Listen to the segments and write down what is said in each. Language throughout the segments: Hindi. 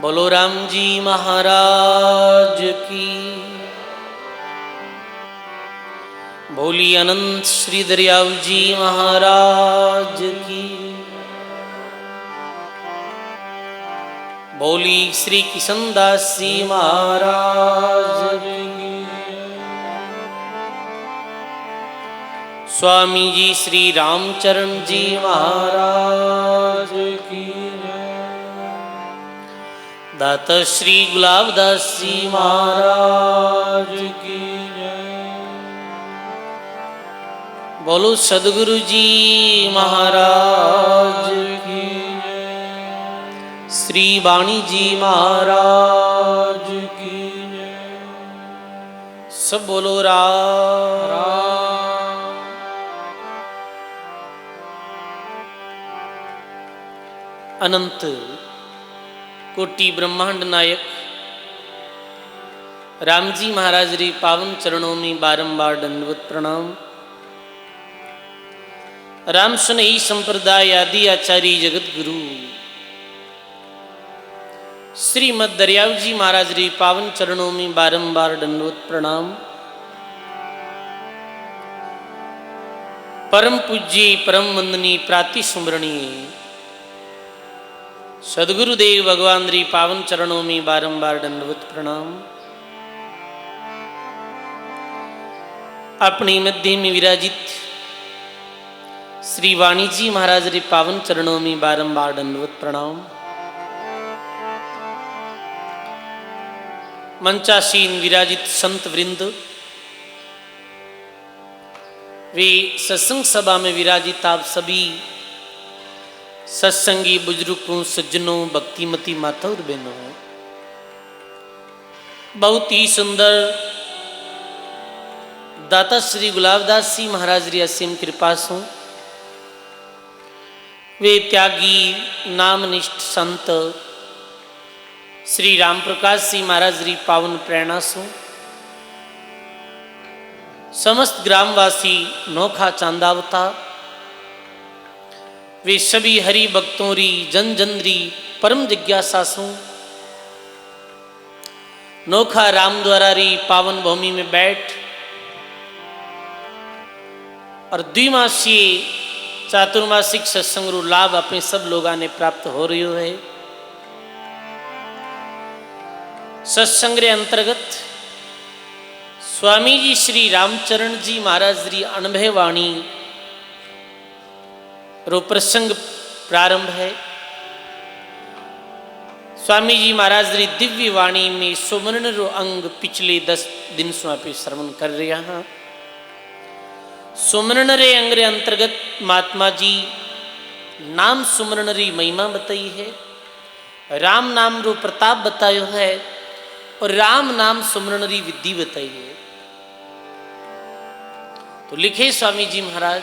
बोलो राम जी महाराज की। बोली अनंत श्री दरियाव जी महाराज की। बोली श्री किशनदास जी महाराज की। स्वामी जी श्री रामचरण जी महाराज की। दाता श्री गुलाबदास जी महाराज की। बोलो सदगुरु जी महाराज की। श्री वाणी जी महाराज की। सब बोलो राम। अनंत कोटि ब्रह्मांड नायक राम जी महाराज री पावन चरणों में बारंबार दंडवत प्रणाम। राम सुनई संप्रदाय आदि आचार्य जगत गुरु श्रीमद दरियाव जी महाराज री पावन चरणों में बारंबार दंडवत प्रणाम। परम पूज्य परम वंदनीय प्राति सुमरणीय सदगुरुदेव भगवान री पावन चरणों में बारंबार दंडवत प्रणाम। अपनी मध्य में विराजित श्री वाणी जी महाराज री पावन चरणों में बारंबार दंडवत प्रणाम। मंचासीन विराजित संत वृंद, वे सत्संग सभा में विराजित आप सभी सत्संगी बुजुर्गों, सज्जनों, भक्तिमती माता और बहनों, बहुत ही सुंदर दाता श्री गुलाबदास जी महाराज री असीम कृपा सु वे त्यागी नामनिष्ठ संत श्री राम प्रकाश जी महाराज री पावन प्रेरणा सु समस्त ग्रामवासी नोखा चांदावता वे सभी हरि भक्तों री जन जन री परम जिज्ञासा सु नोखा राम द्वारा री पावन भूमि में बैठ और द्विमासीय चातुर्मासिक सत्संग रू लाभ अपने सब लोगों ने प्राप्त हो रही है। सत्संग रे अंतर्गत स्वामी जी श्री रामचरण जी महाराज री अनुभव वाणी रो प्रसंग प्रारंभ है। स्वामी जी महाराज री दिव्य वाणी में सुमरण रो अंग पिछले 10 दिन से आप श्रवण कर रहे हैं। सुमरण रे अंग रे अंतर्गत महात्मा जी नाम सुमरण री महिमा बताई है, राम नाम रो प्रताप बतायो है और राम नाम सुमरण री विधि बताई है। तो लिखे स्वामी जी महाराज,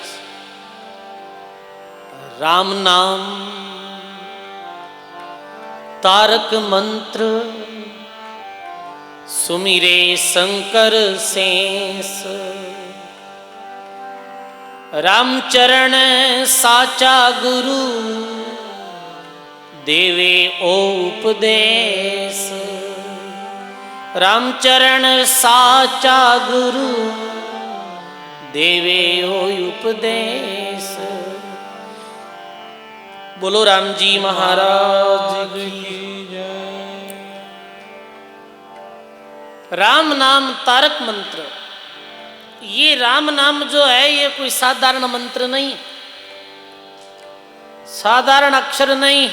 राम नाम तारक मंत्र सुमिरे शंकर शेष, रामचरण साचा गुरु देवे ओ उपदेश। रामचरण साचा गुरु देवे ओ उपदेश। बोलो राम जी महाराज की जय। राम नाम तारक मंत्र, ये राम नाम जो है ये कोई साधारण मंत्र नहीं, साधारण अक्षर नहीं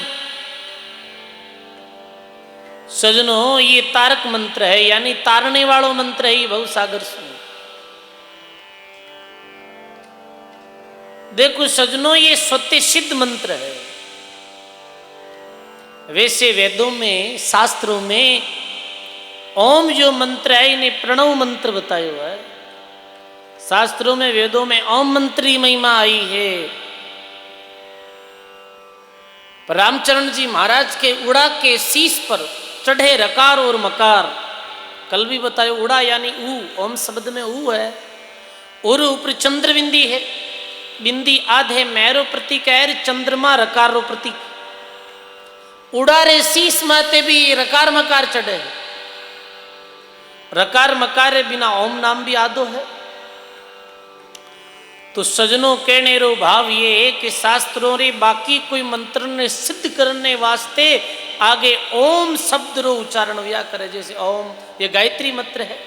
सजनों, ये तारक मंत्र है, यानी तारने वालों मंत्र है। ये भवसागर से देखो सजनों, ये स्वतः सिद्ध मंत्र है। वैसे वेदों में, शास्त्रों में ओम जो मंत्र है इन्हें प्रणव मंत्र बताया हुआ है। शास्त्रों में, वेदों में ओम मंत्र की महिमा आई है। पर रामचरण जी महाराज के उड़ा के शीश पर चढ़े रकार और मकार, कल भी बताया उड़ा यानी ऊ, ओम शब्द में ऊ है और ऊपर चंद्र बिंदी है, बिंदी आधे मैरो प्रतीक है, चंद्रमा रकारो प्रतीक। उड़ारे शीस माते भी रकार मकार चढ़े, रकार मकारे बिना ओम नाम भी आदो है। तो सजनों कहने रो भाव ये है कि शास्त्रों रे बाकी कोई मंत्र ने सिद्ध करने वास्ते आगे ओम शब्द रो उच्चारण व्या करे। जैसे ओम ये गायत्री मंत्र है,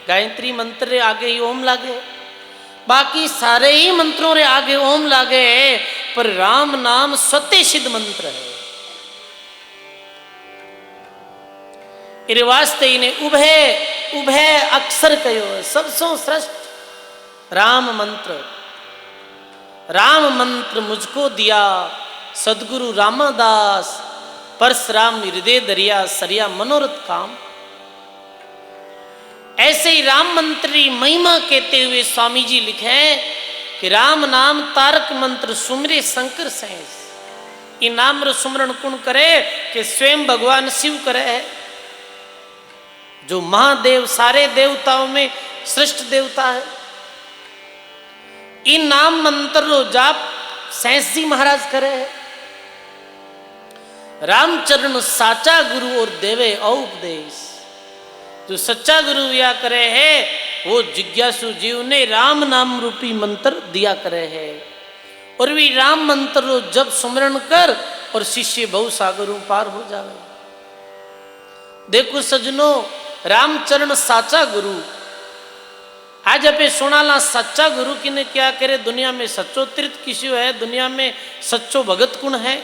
गायत्री मंत्र रे आगे ही ओम लागे, बाकी सारे ही मंत्रों रे आगे ओम लागे, पर राम नाम स्वतः सिद्ध मंत्र है। इरे वास्ते इन्हें उभय उभय अक्षर कहो, सबसों श्रेष्ठ राम मंत्र। राम मंत्र मुझको दिया सदगुरु रामदास, परशुराम हृदय दरिया सरिया मनोरथ काम। ऐसे ही राम मंत्र की महिमा कहते हुए स्वामी जी लिखे कि राम नाम तारक मंत्र सुमरे शंकर सहज। ये नाम रो सुमरण कुण करे कि स्वयं भगवान शिव करे है, जो महादेव सारे देवताओं में श्रेष्ठ देवता है। इन नाम मंत्र रो जाप सहस जी महाराज करे है। रामचरण साचा गुरु और देवे उपदेश, जो सच्चा गुरु या करे है वो जिज्ञासु जीव ने राम नाम रूपी मंत्र दिया करे है। और भी राम मंत्र रो जब सुमरण कर और शिष्य बहु सागरों पार हो जावे। देखो सजनों, रामचरण साचा गुरु आज अपे सुनाला सच्चा गुरु किने क्या करे। दुनिया में सच्चो तीर्थ किसी है, दुनिया में सच्चो भगत कुण है।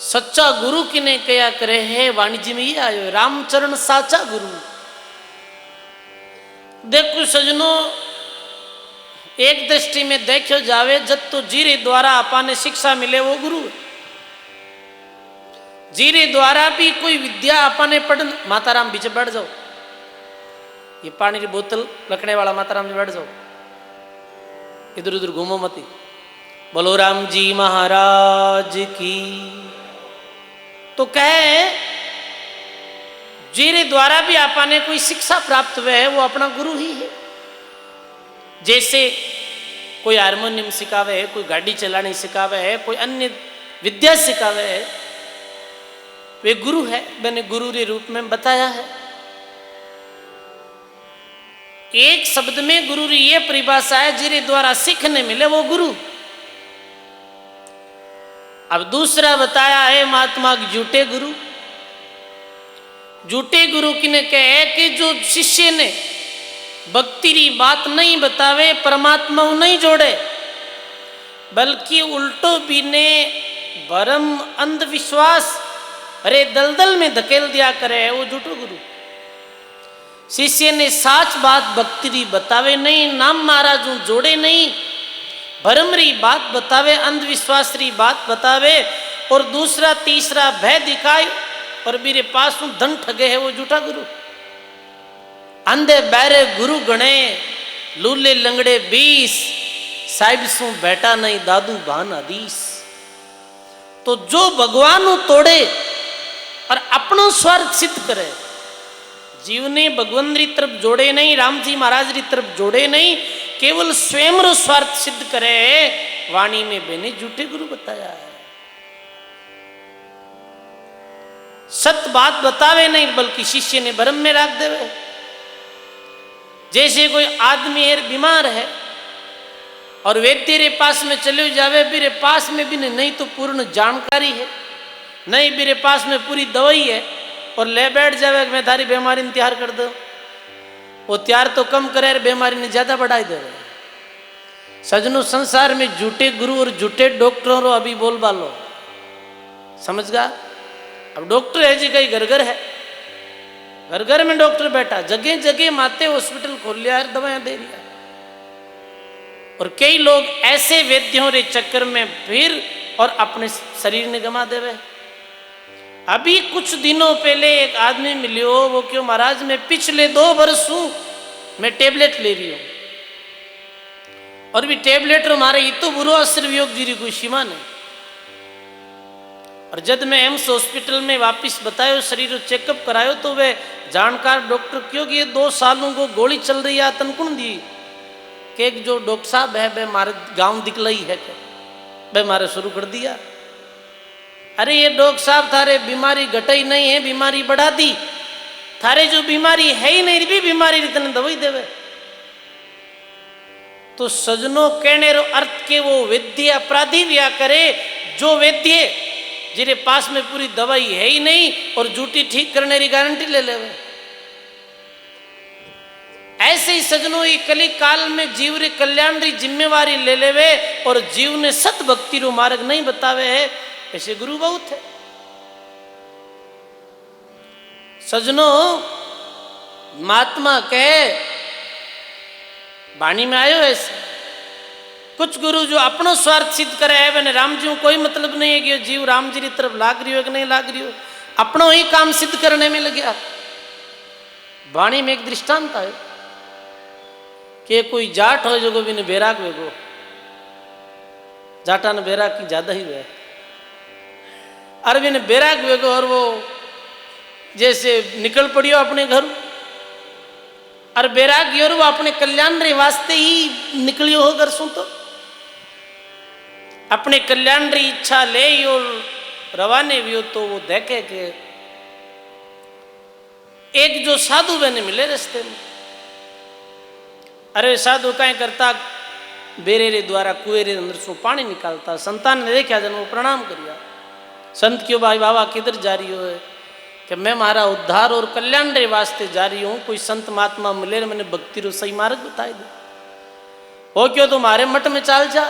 सच्चा गुरु किने क्या करे है, वाणिज्य में ये आयो रामचरण साचा गुरु। देखो सजनों, एक दृष्टि में देखो जावे जब तो जीरे द्वारा अपाने शिक्षा मिले वो गुरु। जीरे द्वारा भी कोई विद्या अपाने पढ़, माताराम बीच बैठ जाओ, ये पानी की बोतल रखने वाला माताराम जी बैठ जाओ, इधर उधर घूमो मती। बोलो राम जी महाराज की। तो कहे जीरे द्वारा भी आपाने कोई शिक्षा प्राप्त हुए है वो अपना गुरु ही है। जैसे कोई हारमोनियम सिखावे है, कोई गाड़ी चलानी सिखावे है, कोई अन्य विद्या सिखावे है, वे गुरु है। मैंने गुरु के रूप में बताया है। एक शब्द में गुरु की ये परिभाषा है, जिरे द्वारा सीखने मिले वो गुरु। अब दूसरा बताया है महात्मा झूठे गुरु। झूठे गुरु किने कहे कि जो शिष्य ने भक्ति की बात नहीं बतावे, परमात्मा नहीं जोड़े, बल्कि उल्टो बीने भरम अंधविश्वास अरे दलदल में धकेल दिया करे है, वो झूठो गुरु। शिष्य ने साच बात भक्ति री बतावे नहीं, नाम महाराज जोड़े नहीं, भरम री बात बतावे, अंधविश्वास री बात बतावे, और दूसरा तीसरा भय दिखाए और मेरे पास धन ठगे है, वो झूठा गुरु। अंधे बैरे गुरु गणे, लूले लंगड़े 20, साहिब सु बैठा नहीं दादू भान आदीस। तो जो भगवान तोड़े और अपनो स्वार्थ सिद्ध करे, जीव ने भगवान री तरफ जोड़े नहीं, राम जी महाराज री तरफ जोड़े नहीं, केवल स्वयं रो स्वार्थ सिद्ध करे, वाणी में मैंने झूठे गुरु बताया है। सत्य बात बतावे नहीं, बल्कि शिष्य ने भ्रम में रख देवे। जैसे कोई आदमी है बीमार है और वैद्य रे पास में चले जावे, मेरे पास में भी नहीं तो पूर्ण जानकारी है, नहीं मेरे पास में पूरी दवाई है, और ले बैठ जावे मैं थारी बीमारी ने तैयार कर दो, वो तैयार तो कम करे, बीमारी ने ज्यादा बढ़ाई दे। सजनों, संसार में झूठे गुरु और झूठे डॉक्टरों रो अभी बोल बालो समझ गा। अब डॉक्टर है जी कई घर घर है, घर घर में डॉक्टर बैठा, जगह जगह माते हॉस्पिटल खोल लिया, दवाएं दे दिया। और कई लोग ऐसे वैद्यों रे चक्कर में फिर और अपने शरीर ने गमा देवे। अभी कुछ दिनों पहले एक आदमी मिलियो, वो क्यों महाराज मैं पिछले 2 वर्षों मैं टेबलेट ले रही हूँ, और भी टेबलेट हमारे ये तो बुरो असर वियोग जी कोई सीमा नहीं। और जब मैं एम्स हॉस्पिटल में वापस बतायो, शरीर चेकअप करायो, तो वे जानकार डॉक्टर क्योंकि ये 2 सालों को गोली चल रही है तनकुन दी कि जो डॉक्टर साहब है वे मारे गांव दिखलाई है, वे मारे शुरू कर दिया। अरे ये डॉक्टर साहब थारे बीमारी घटाई नहीं है, बीमारी बढ़ा दी। थारे जो बीमारी है ही नहीं भी बीमारी इतने दवाई देवे। तो सजनों कहने रो अर्थ के वो वैद्य अपराधी व्या करे, जो वैद्य जिरे पास में पूरी दवाई है ही नहीं और झूठी ठीक करने की गारंटी ले लेवे। ऐसे ही सजनों ये कली काल में जीव रे कल्याण री जिम्मेवारी ले लेवे और जीव ने सत भक्ति रो मार्ग नहीं बतावे है, ऐसे गुरु बहुत है। सजनों महात्मा कहे वाणी में आयो ऐसे कुछ गुरु जो अपनो स्वार्थ सिद्ध करे है, मैंने राम जी को कोई मतलब नहीं है कि जीव राम जी की तरफ लाग रही हो कि नहीं लाग रही हो, अपनो ही काम सिद्ध करने में लग गया। वाणी में एक दृष्टांत है कि कोई जाट हो जो बिन बैराग वेगो, जाटा ने बैराग की ज्यादा ही वे अरबिन बैराग वेगो और वो जैसे निकल पड़ियो अपने घर और बैराग और वो अपने कल्याण रे वास्ते ही निकलियो हो घर सु, तो अपने कल्याण री इच्छा ले और रवाने भी हो। तो वो देखे कि एक जो साधु बने मिले रास्ते में, अरे साधु कहीं करता बेरे रे द्वारा कुएं रे अंदर से पानी निकालता। संतान ने देखा जन वो प्रणाम करिया, संत क्यों भाई बाबा किधर जा रही हो है कि मैं हमारा उद्धार और कल्याण रे वास्ते जा रही हूँ, कोई संत महात्मा मिले मैंने भक्ति रो सही मार्ग बताई दे। हो क्यों तो हमारे मठ में चाल जा,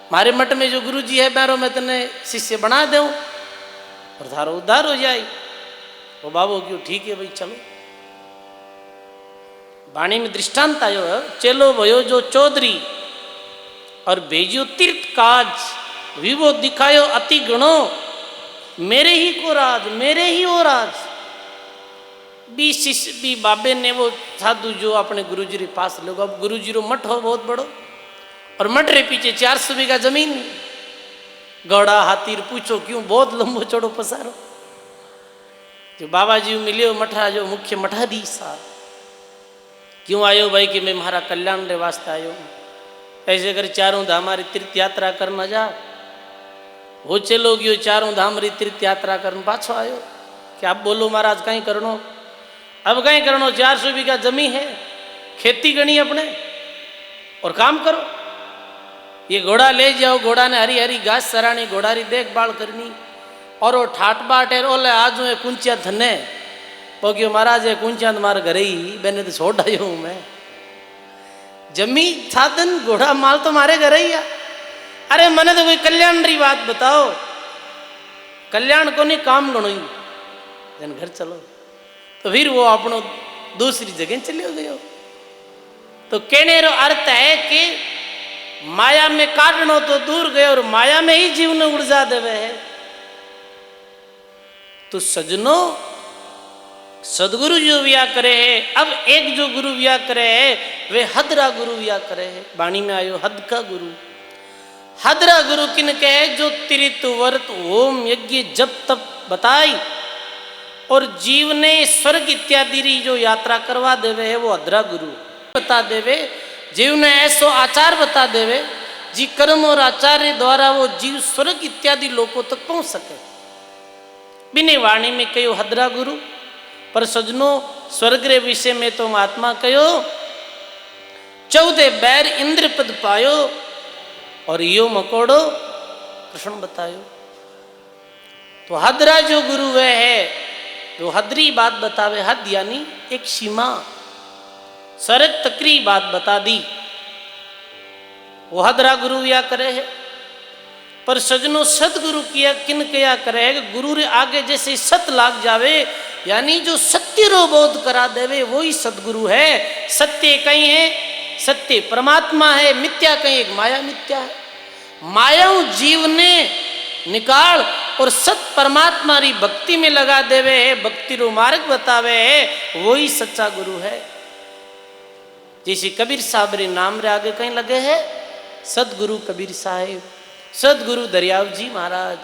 हमारे मठ में जो गुरु जी है बैरो मैं तेने शिष्य बना दूं और थारो उद्धार हो जाए। वो बाबू क्यों ठीक है भाई चलो। वाणी में दृष्टांत आयो है, चलो भयो जो चौधरी और भेजियो तीर्थ काज, विवो दिखायो अति गणो, मेरे ही को राज मेरे ही हो राज। बी शिष्य बी बाबे ने वो साधु जो अपने गुरुजी के पास लोग, अब गुरुजी रो मठ हो बहुत बड़ो और मठ रे पीछे 400 बीघा जमीन, घोड़ा हाथी पूछो क्यों बहुत लंबो चौड़ो पसारो। जो बाबा जी मिले मठा जो मुख्य मठाधीश साहब, क्यों आयो भाई कि मैं हमारा कल्याण रे वास्ते आयो, ऐसे कर चारों धाम हमारी तीर्थ यात्रा करना जा। वो चलो गयो चारों धाम री तीर्थ यात्रा करने पाछो आयो कि आप बोलो महाराज कहीं करनो, अब कहीं करनो 400 बीघा जमीन है, खेती करनी अपने और काम करो। ये घोड़ा ले जाओ, घोड़ा ने हरी हरी घास चरानी, घोड़ा री देखभाल करनी और वो ठाट बाट है ओले आज मैं कुंचिया धने वो क्यों महाराज है कुंचिया तुम्हारे घर ही मैंने तो छोड़ आयो हूँ मैं, जमी साधन घोड़ा माल तो मारे घर ही है। अरे मने तो कोई कल्याण री बात बताओ, कल्याण को नहीं काम गणो ही जन घर चलो। तो फिर वो अपनो दूसरी जगह चले गयो। तो कहने रो अर्थ है कि माया में काटनो तो दूर गए और माया में ही जीव ने ऊर्जा देवे है। तो सजनों सदगुरु जो व्या करे है, अब एक जो गुरु व्या करे है वे हदरा गुरु व्या करे है। वाणी में आयो हद का गुरु। हदरा गुरु किन कहे जो त्रित वर्त ओम यज्ञ जब तब बताई और जीव ने स्वर्ग इत्यादि री जो यात्रा करवा देवे है वो हदरा गुरु बता देवे। जीव ने ऐसो आचार बता देवे जी कर्म और आचार्य द्वारा वो जीव स्वर्ग इत्यादि लोकों तक पहुंच सके। बिने वाणी में कहो हदरा गुरु, पर सजनों स्वर्ग रे विषय में तो महात्मा कहो 14 बैर इंद्र पद पायो और यो मकोड़ो कृष्ण बतायो। तो हदरा जो गुरु वह है जो हदरी बात बतावे, हद यानी एक सीमा सरक तकरी बात बता दी, वो हदरा गुरु या करे है। पर सजनों सदगुरु किया किन किया करे है, गुरु रे आगे जैसे सत लाग जावे यानी जो सत्य रो बोध करा देवे वही सदगुरु है। सत्य कहीं है, सत्य परमात्मा है, मिथ्या कहीं एक माया मिथ्या है। माया जीव ने निकाल और सत परमात्मा री भक्ति में लगा देवे है, भक्ति रो मार्ग बतावे है, वही सच्चा गुरु है। जैसे कबीर साहब रे नाम रे आगे कहीं लगे है सदगुरु कबीर साहिब, सदगुरु दरियाव जी महाराज।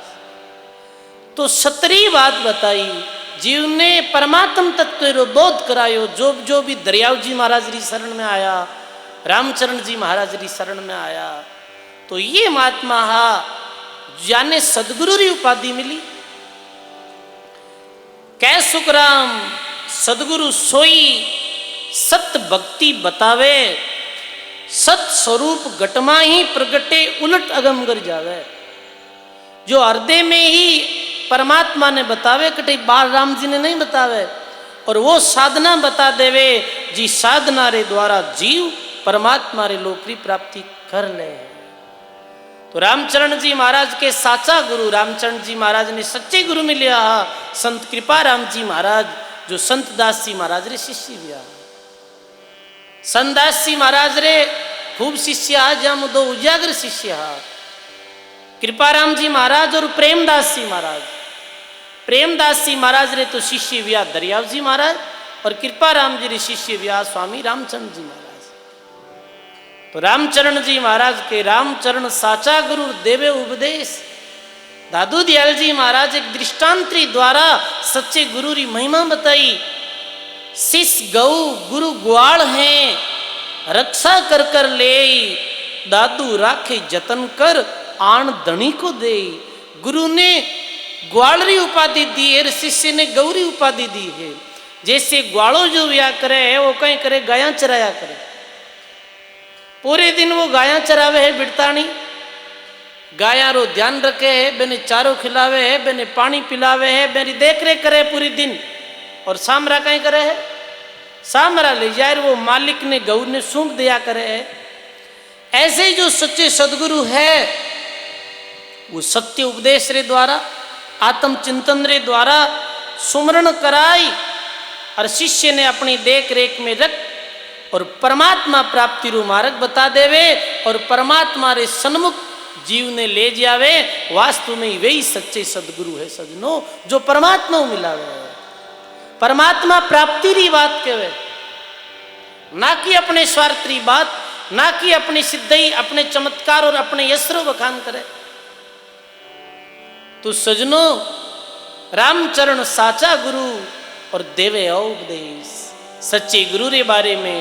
तो सतरी बात बताई, जीव ने परमात्म तत्व रो बोध करायो। जो भी दरियाव जी महाराज री शरण में आया, रामचरण जी महाराज री शरण में आया, तो ये महात्मा हा जाने सदगुरु री उपाधि मिली। कै सुखराम सदगुरु सोई सत भक्ति बतावे, सत स्वरूप घटमा ही प्रगटे उलट अगम कर जावे। जो हृदय में ही परमात्मा ने बतावे, कटे बाल राम जी ने नहीं बतावे, और वो साधना बता देवे जी साधना रे द्वारा जीव परमात्मा रे लोक की प्राप्ति कर ले। तो रामचरण जी महाराज के साचा गुरु, रामचरण जी महाराज ने सच्चे गुरु मिलिया संत कृपा राम जी महाराज, जो संत दास जी महाराज रे शिष्य भी। संत दास जी महाराज रे खूब शिष्य आज हम दो उजागर शिष्य। कृपाराम जी महाराज और प्रेमदास जी महाराज। प्रेमदास जी महाराज रे तो शिष्य व्या दरियाव जी महाराज, और कृपाराम जी रे शिष्य व्या स्वामी रामचरण जी महाराज। तो रामचरण जी महाराज के रामचरण साचा गुरु देवे उपदेश। दादू दयाल जी महाराज एक दृष्टांतरी द्वारा सच्चे गुरु री महिमा बताई। शिष्य गौ गुरु ग्वाल हैं, रक्षा कर कर ले, दादू राखे जतन कर आन धनी को दे। गुरु ने ग्वालरी उपाधि दी है, शिष्य ने गौरी उपाधि दी है। जैसे ग्वालो जो व्या करे है वो कहीं करे गाया चराया करे, पूरे दिन वो गाया चरावे है बिड़तानी, गाया रो ध्यान रखे है, बेने चारो खिलावे है, बेने पानी पिलावे है, बेनी देख रेख करे पूरी दिन। और सामरा कहीं करे है, सामरा ले जाए वो मालिक ने गौ ने सूंप दिया करे है। ऐसे जो सच्चे सदगुरु है वो सत्य उपदेश रे द्वारा आत्म चिंतन रे द्वारा सुमरण कराई, और शिष्य ने अपनी देख रेख में रख और परमात्मा प्राप्ति रू मार्ग बता देवे, और परमात्मा रे सन्मुख जीव ने ले जावे। वास्तव में वही सच्चे सदगुरु है सजनो, जो परमात्मा मिलावे। परमात्मा प्राप्ति री बात कहे, ना कि अपने स्वार्थ री बात, ना कि अपनी सिद्धि, अपने चमत्कार और अपने यशरो बखान करे। तो सजनो रामचरण साचा गुरु और देवे उपदेश। सच्चे गुरु रे बारे में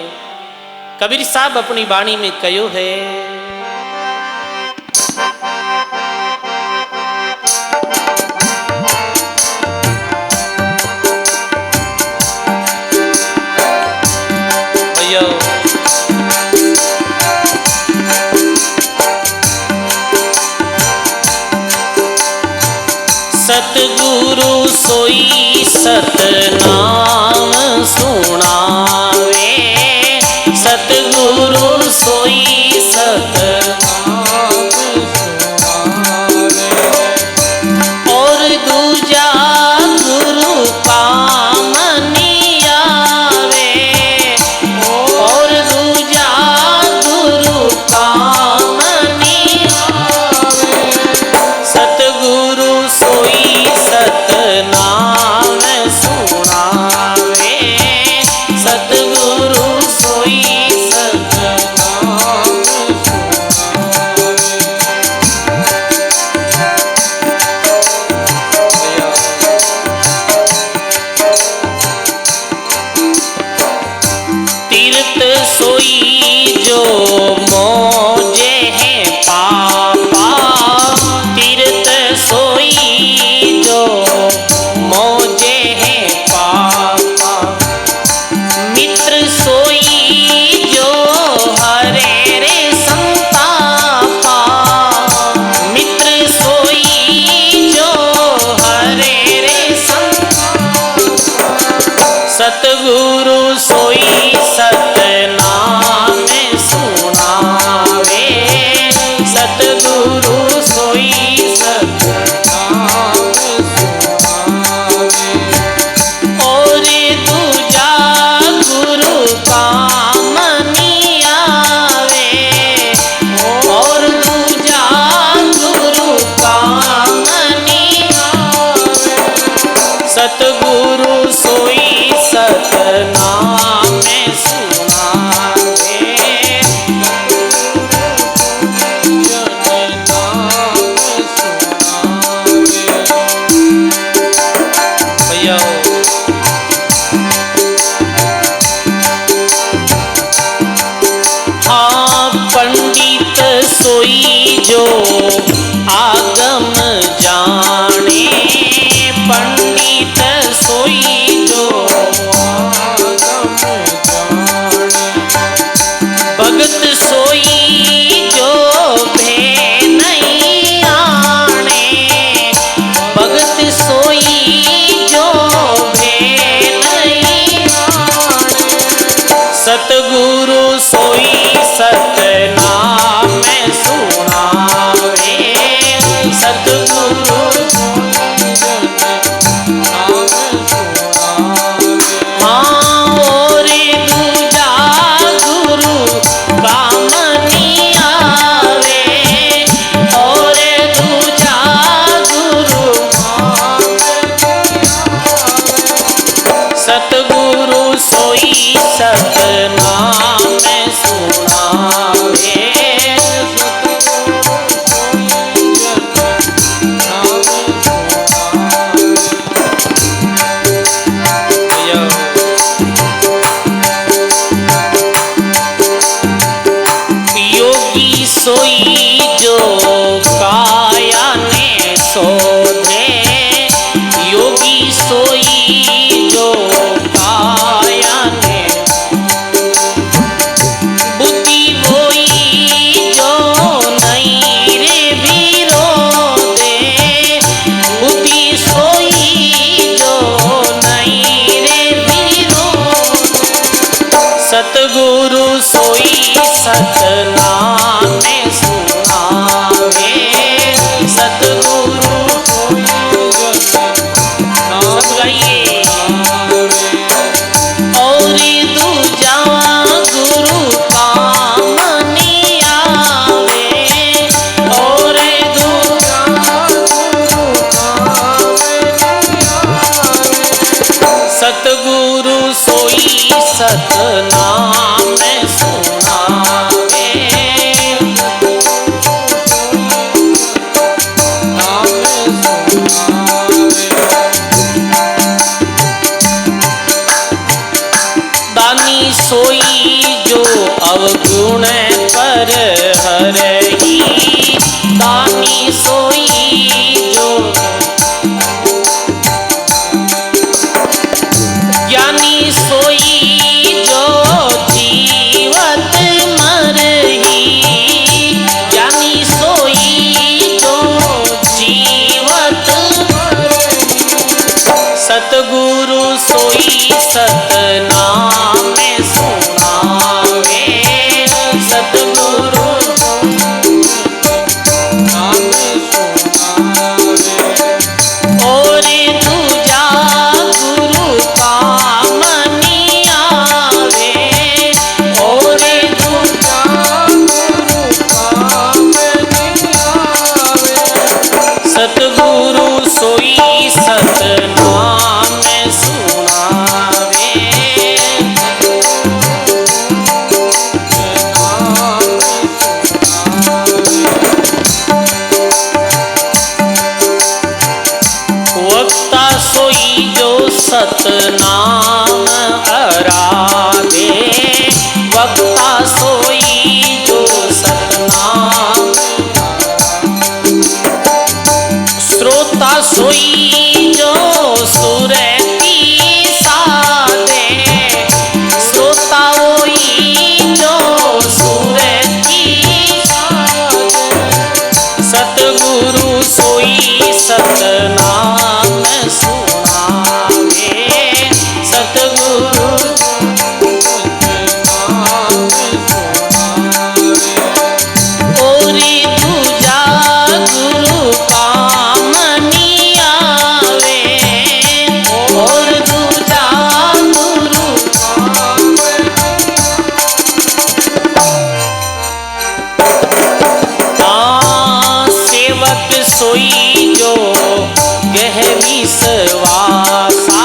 कबीर साहब अपनी वाणी में कहो है। सतगुरु सोई सतनाम सुनावे, सतगुरु सोई सतनाम सुनावे, और दूजा गुरु काम नहीं आवे, और दूजा गुरु काम नहीं आवे। सतगुरु सोई सतनाम सुनावे, सतगुरु सोई सतनाम सुनावे। तीर्थ सोई जो मोजे हैं पापा, तीर्थ सोई जो मोजे हैं पापा, मित्र सोई जो हरे रे संतापा, मित्र सोई जो हरे रे संतापा। सतगुरु सोई सतनाम सुनावे, सतगुरु सोई सतनाम सुनावे, और दूजा गुरु काम नहीं आवे, और दूजा गुरु काम नहीं आवे। सतगुरु सोई सतनाम सुनावे, हाँ पंडित सोई जो आगम सतनाम में सुनावे सतगुरु सब गाइए और दूजा गुरु काम नहीं आवे और दूजा सतगुरु सोई सतनाम में सुनावे दानी सोई जो अवगुण पर हरही दानी सोई जो ज्ञानी सोई जो जीवत मरही ज्ञानी सोई जो जीवत सतगुरु सोई सतनाम में सुनावे सतगुरु और दूजा गुरु काम नहीं आवे और दूजा गुरु काम नहीं आवे सतगुरु सोई सतनाम में सुनावे वक्ता सोई जो सतनाम आराधे वक्ता सोई जो सतनाम श्रोता सोई जो सुर की साधे श्रोता वही जो सुर की सतगुरु सोई सतनाम सुनावे सतगुरु और दूजा गुरु काम नहीं आवे और दूजा गुरु सेवक सोई जो गह विश्वासा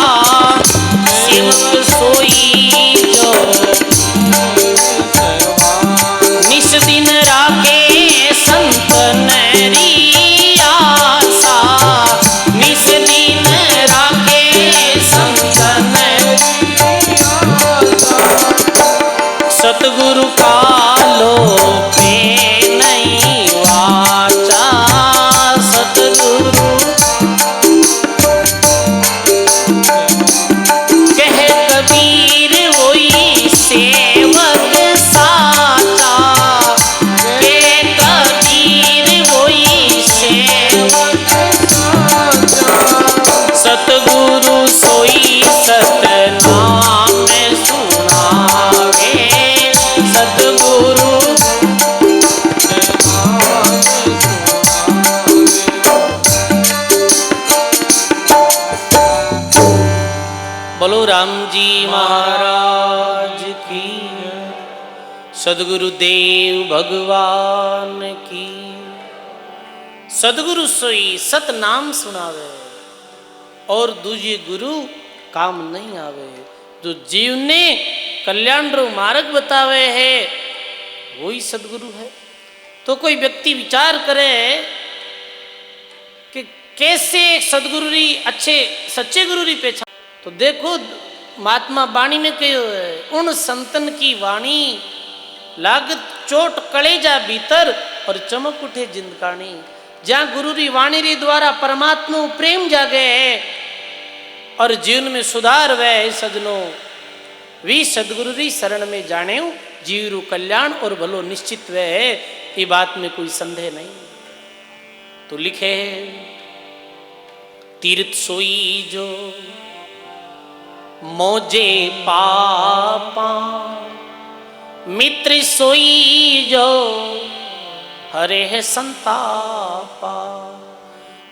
सेवक सोई जो निस दिन राखे संत नरी आशा निस दिन राखे संत नरी आशा सतगुरु कालो पे नहीं वाचा सतगुरु कह कबीर वही सेवक साचा कह कबीर वही सेवक साचा सतगुरु सोई सतनाम में सुनावे सतगुरु बोलो राम जी महाराज की सदगुरु देव भगवान की सदगुरु सोई सतनाम सुनावे और दूजे गुरु काम नहीं आवे जो जीव ने कल्याण रो मार्ग बतावे है वही सदगुरु है। तो कोई व्यक्ति विचार करे कि कैसे सदगुरु री अच्छे सच्चे गुरु री पहचान तो देखो महात्मा वाणी में कहो है उन संतन की वाणी लागत चोट कलेजा भीतर और चमक उठे जिंदगानी जहाँ गुरु री वाणी री द्वारा परमात्मा प्रेम जागे है और जीवन में सुधार वह है सजनों वी सदगुरु री शरण में जाने जीव रू कल्याण और भलो निश्चित वह है ये बात में कोई संदेह नहीं। तो लिखे तीर्थ सोई जो मोजे पापा मित्र सोई जो हरे है संतापा।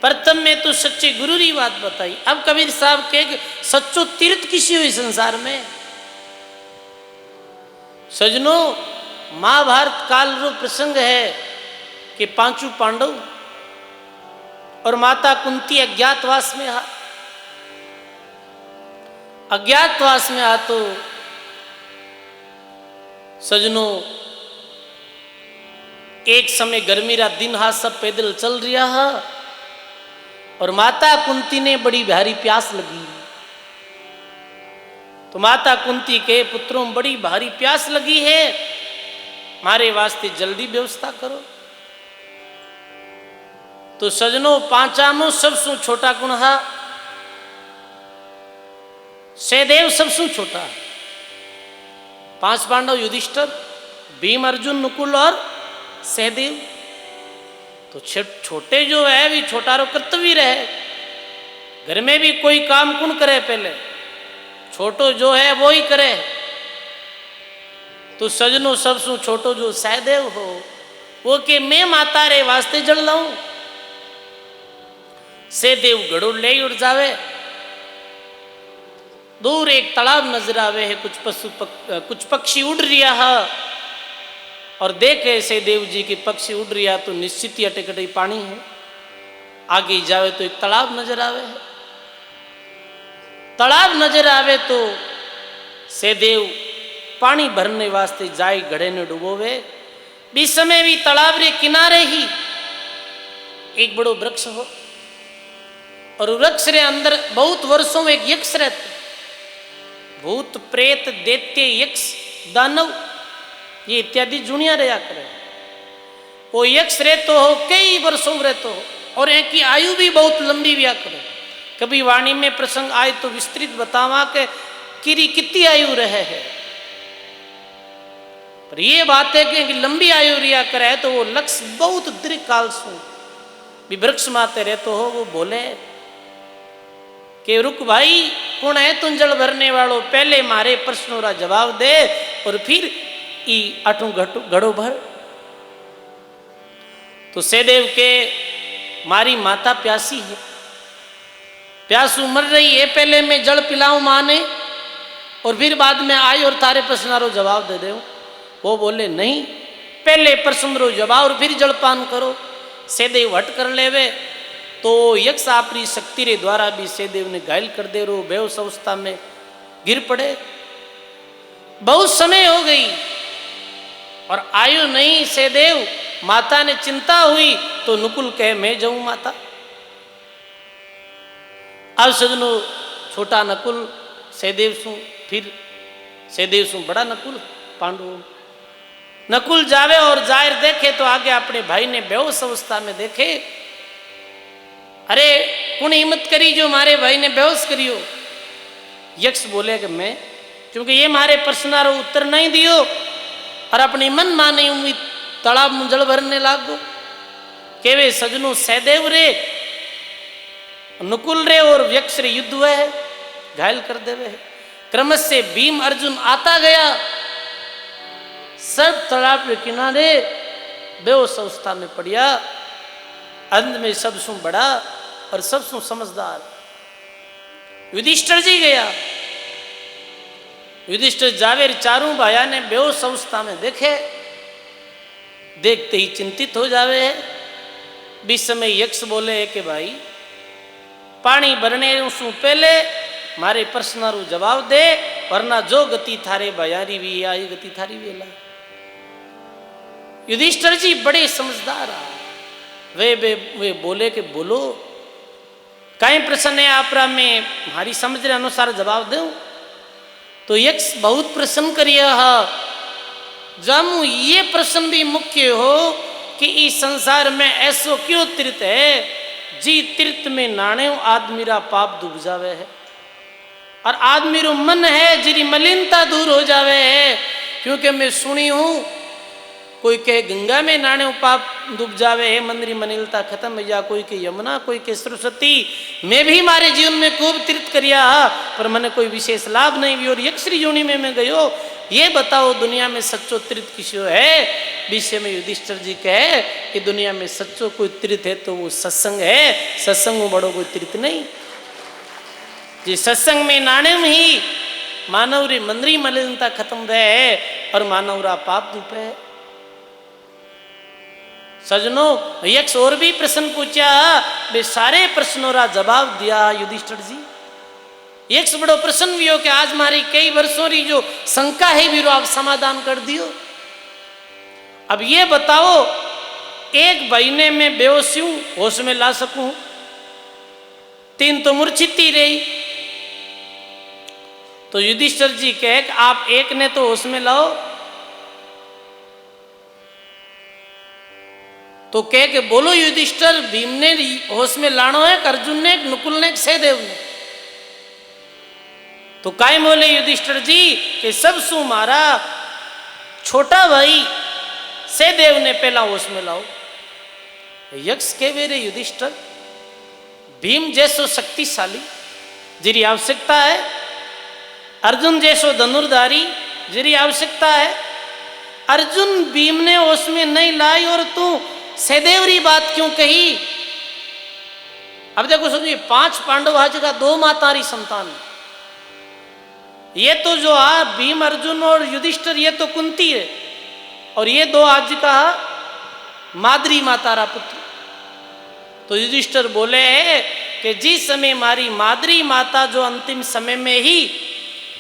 प्रथम में तो सच्चे गुरु की बात बताई। अब कबीर साहब के सच्चो तीर्थ किसी हुई संसार में। सजनों, महाभारत काल रो प्रसंग है कि पांचों पांडव और माता कुंती अज्ञातवास में आ। अज्ञातवास में आ तो सजनों एक समय गर्मी रा दिन हा, सब पैदल चल रहा है और माता कुंती ने बड़ी भारी प्यास लगी। तो माता कुंती के पुत्रों बड़ी भारी प्यास लगी है, मारे वास्ते जल्दी व्यवस्था करो। तो सजनों पांचामो सबसु छोटा गुण हा, सहदेव सबसु छोटा। पांच पांडव युधिष्ठिर, भीम, अर्जुन, नकुल और सहदेव। तो छोटे जो है भी छोटा रो कर्तव्य रहे। घर में भी कोई काम कौन करे, पहले छोटो जो है वो ही करे। तो सजनों सबसु छोटो जो सहदेव हो वो के मैं माता रे वास्ते जल लाऊं। सहदेव घड़ो ले उड़ जावे। दूर एक तालाब नजर आवे है, कुछ पक्षी उड़ रिया है और देखे सहदेव जी के पक्षी उड़ रिया तो निश्चित ही अटकटई पानी है। आगे जावे तो एक तालाब नजर आवे है। तालाब नजर आवे तो सहदेव पानी भरने वास्ते जाए घड़े ने डुबोवे। बीच समय भी तालाब रे किनारे ही एक बड़ो वृक्ष हो और वृक्ष रे अंदर बहुत वर्षों में एक यक्ष रहते। भूत, प्रेत, दैत्य, यक्ष, दानव ये इत्यादि जुनिया रहा करे। वो यक्ष रहते हो कई वर्षों रहते हो और इनकी आयु भी बहुत लंबी व्या करे। कभी वाणी में प्रसंग आए तो विस्तृत बतावा के किरी कितनी आयु रहे है। पर ये बात है कि लंबी आयु रिया करे तो वो लक्ष्य बहुत दीर्घ काल सु भी वृक्ष माते रहते हो। वो बोले कि रुक भाई, कौन है तुम जल भरने वालों, पहले मारे प्रश्नों का जवाब दे और फिर ई आठों घड़ो भर। तो सहदेव के मारी माता प्यासी है, प्यासू मर रही है, पहले मैं जल पिलाऊं माँ ने और फिर बाद में आई और तारे प्रश्न रो जवाब दे दे। वो बोले नहीं, पहले प्रश्न रो जवाब और फिर जलपान करो। सहदेव हट कर लेवे तो यक्ष अपनी शक्ति रे द्वारा भी सहदेव ने घायल कर दे रो बेहोश अवस्था में गिर पड़े। बहुत समय हो गई और आयु नहीं सहदेव। माता ने चिंता हुई तो नकुल कहे मैं जाऊं माता। अब सजनो छोटा नकुल सहदेव सु, फिर सहदेव सु बड़ा नकुल पांडु। नकुल जावे और जाहिर देखे तो आगे अपने भाई ने बेहोश अवस्था में देखे। अरे कौन हिम्मत करी जो मारे भाई ने बेहोश करियो। यक्ष बोले कि मैं, क्योंकि ये मारे प्रश्नारो उत्तर नहीं दियो और अपनी मन मानी उम्मीद तालाब में जल भरने लागो। केवे सजनों सहदेव रे, नकुल रे और यक्ष रे युद्ध हुए है, घायल कर देवे है। क्रमश से भीम, अर्जुन आता गया। सब तालाब के किनारे बेहोश अवस्था में पड़िया। अंत में सबसु बड़ा और सबसु समझदार युधिष्ठिर जी गया। युधिष्ठिर जावे चारों भाया ने बेहोश अवस्था में देखे, देखते ही चिंतित हो जावे है। बीच समय यक्ष बोले कि भाई पानी भरने सु पहले मारे प्रश्न रो जवाब दे, वरना जो गति थारे भयारी भी आई गति थारी वेला। युधिष्ठिर जी बड़े समझदार आ। वे बोले कि बोलो कहीं प्रश्न है आपरा, में हमारी समझ के अनुसार जवाब दूं। तो यक्ष बहुत प्रश्न करिया है। जामू ये प्रश्न भी मुख्य हो कि इस संसार में ऐसो क्यों तीर्थ है जी तीर्थ में नाणे आदमी रा पाप डूब जावे है और आदमी रो मन है जिरी मलिनता दूर हो जावे है। क्योंकि मैं सुनी हूं कोई के गंगा में नाणे पाप डूब जावे है, मंदिर मनिलता खत्म हो जा। कोई के यमुना, कोई के सरस्वती। मैं भी हमारे जीवन में खूब तीर्थ करिया पर मैंने कोई विशेष लाभ नहीं भी। और यक्षरी योनि में मैं गयो ये बताओ दुनिया में सच्चो तीर्थ किसो है? विषय में युधिष्ठिर जी कहे कि दुनिया में सच्चो कोई तीर्थ है तो वो सत्संग है, सत्संग में बड़ो कोई तीर्थ नहीं। जी सत्संग में नाने में ही मानव री मंदरी मलिनता खत्म रहे और मानव रा पाप धुपे। सजनों, यक्ष और भी प्रश्न पूछा, वे सारे प्रश्नों का जवाब दिया युधिष्ठिर जी। यक्ष बड़ो प्रसन्न भी हो कि आज मारी कई वर्षों री जो शंका है भी आप समाधान कर दियो। अब ये बताओ, एक महीने में बेहोश हूं, होश में ला सकूं, 3 तो मूर्छित ही रही। तो युधिष्ठिर जी कहे कि आप एक ने तो होश में लाओ। तो कह के बोलो युधिष्ठिर, भीम ने होश में लानो है, अर्जुन ने, नकुल ने, सहदेव ने? तो काय बोले युधिष्ठिर जी कि सब सु मारा छोटा भाई सहदेव ने पहला होश में लाओ। यक्ष के वेरे युधिष्ठिर, भीम जैसो शक्तिशाली जिरी आवश्यकता है, अर्जुन जैसो धनुर्धारी जिरी आवश्यकता है, अर्जुन भीम ने होश में नहीं लाई और तू सहदेवरी बात क्यों कही? अब देखो समझिए, 5 पांडव आज का 2 मातारी संतान। ये तो जो भीम अर्जुन और युधिष्ठिर ये तो कुंती है, और ये 2 आज का माद्री मातारा पुत्र। तो युधिष्ठिर बोले है कि जिस समय मारी माद्री माता जो अंतिम समय में ही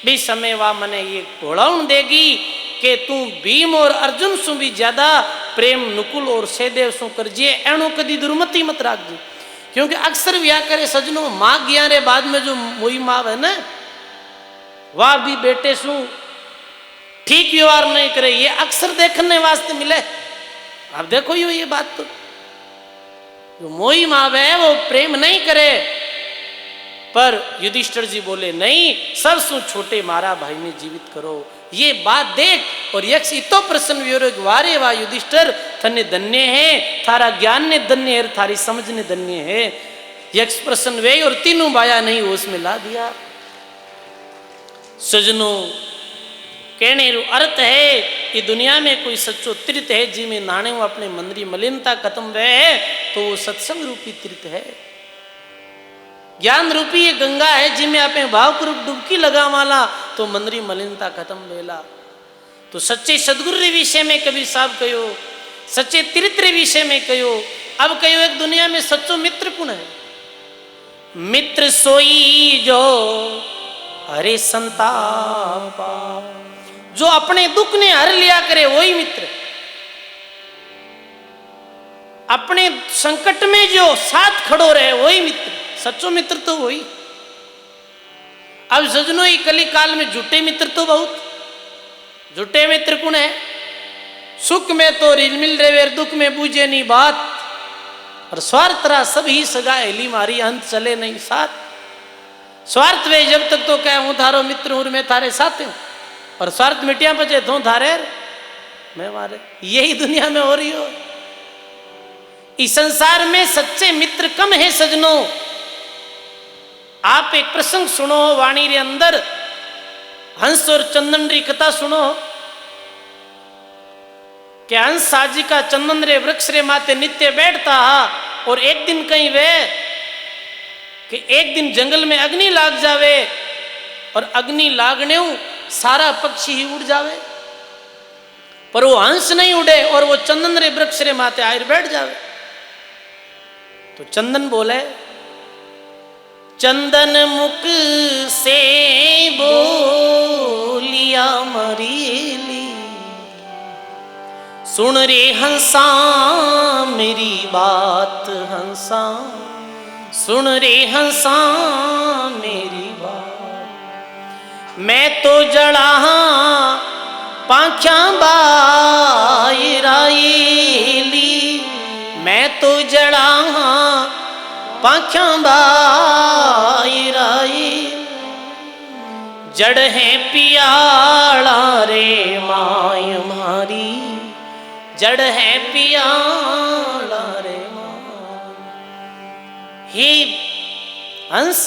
भी समय वा मने ये घोड़ाउन देगी कि तू भीम और अर्जुन सु भी ज्यादा प्रेम नुकुल और सहदेव सु करजिए, एणो कदी दुर्मति मत राखजी। क्योंकि अक्सर व्या करे सजनों, माँ गया रे बाद में जो मोई माँ है ना, वह भी बेटे सु ठीक व्यवहार नहीं करे, ये अक्सर देखने वास्ते मिले। अब देखो ये बात तो जो मोई माँ है वो प्रेम नहीं करे। पर युधिष्ठिर जी बोले नहीं, सब सु छोटे मारा भाई ने जीवित करो, ये बात देख। और यक्ष इतो प्रसन्न वियोग, वारे वाह युधिष्ठिर थने धन्य है, थारा ज्ञान ने धन्य है, थारी समझ ने धन्य है। यक्ष प्रसन्न वे और तीनों बाया नहीं होश में ला दिया। सजनों, कहने रो अर्थ है कि दुनिया में कोई सच्चो तीर्थ है जिमें नाने वो अपने मंदरी मलिनता खत्म रहे, तो वो सत्संग रूपी तीर्थ है, ज्ञान रूपी ये गंगा है जिमें आपने भावपूर्वक डुबकी लगा वाला तो मंदरी मलिनता खत्म वेला। तो सच्चे सदगुरु रे विषय में कबीर साहब कहो, सच्चे तीर्थ रे विषय में कहो। अब कहो एक दुनिया में सच्चो मित्र कौन है? मित्र सोई जो हरे संतापा, जो अपने दुख ने हर लिया करे वही मित्र। अपने संकट में जो साथ खड़ो रहे वही मित्र, सच्चो मित्र तो वही। अब सजनों, ये कली काल में झूठे मित्र तो बहुत। झूठे मित्र कौन है? सुख में तो रिल मिल रहे, दुख में बूझे नहीं बात, और स्वार्थ रा सब ही सगा हेली मारी, अंत चले नहीं साथ। स्वार्थ वे जब तक तो कह हूं थारो मित्र हूं, मैं थारे साथ हूं, और स्वार्थ मिटिया बचे तो थारे मैं मारे। यही दुनिया में हो रही हो। इस संसार में सच्चे मित्र कम है सजनों। आप एक प्रसंग सुनो, वाणी रे अंदर हंस और चंदन री कथा सुनो कि हंस साजी का चंदन रे वृक्ष रे माते नित्य बैठता हा, और एक दिन कहीं वे कि एक दिन जंगल में अग्नि लाग जावे, और अग्नि लागने सारा पक्षी ही उड़ जावे, पर वो हंस नहीं उड़े, और वो चंदन रे वृक्ष रे माते आयर बैठ जावे। तो चंदन बोले, चंदन मुख से बोलिया मरीली, सुन रे हंसा मेरी बात हंसा, सुन रे हंसा मेरी बात। मैं तो जड़ा पाख्या बाई रायली, मैं तो जड़ा पाख्या बाई राई, जड़ है पियाला रे माय मारी, जड़ है पियाला रे माय। हे हंस,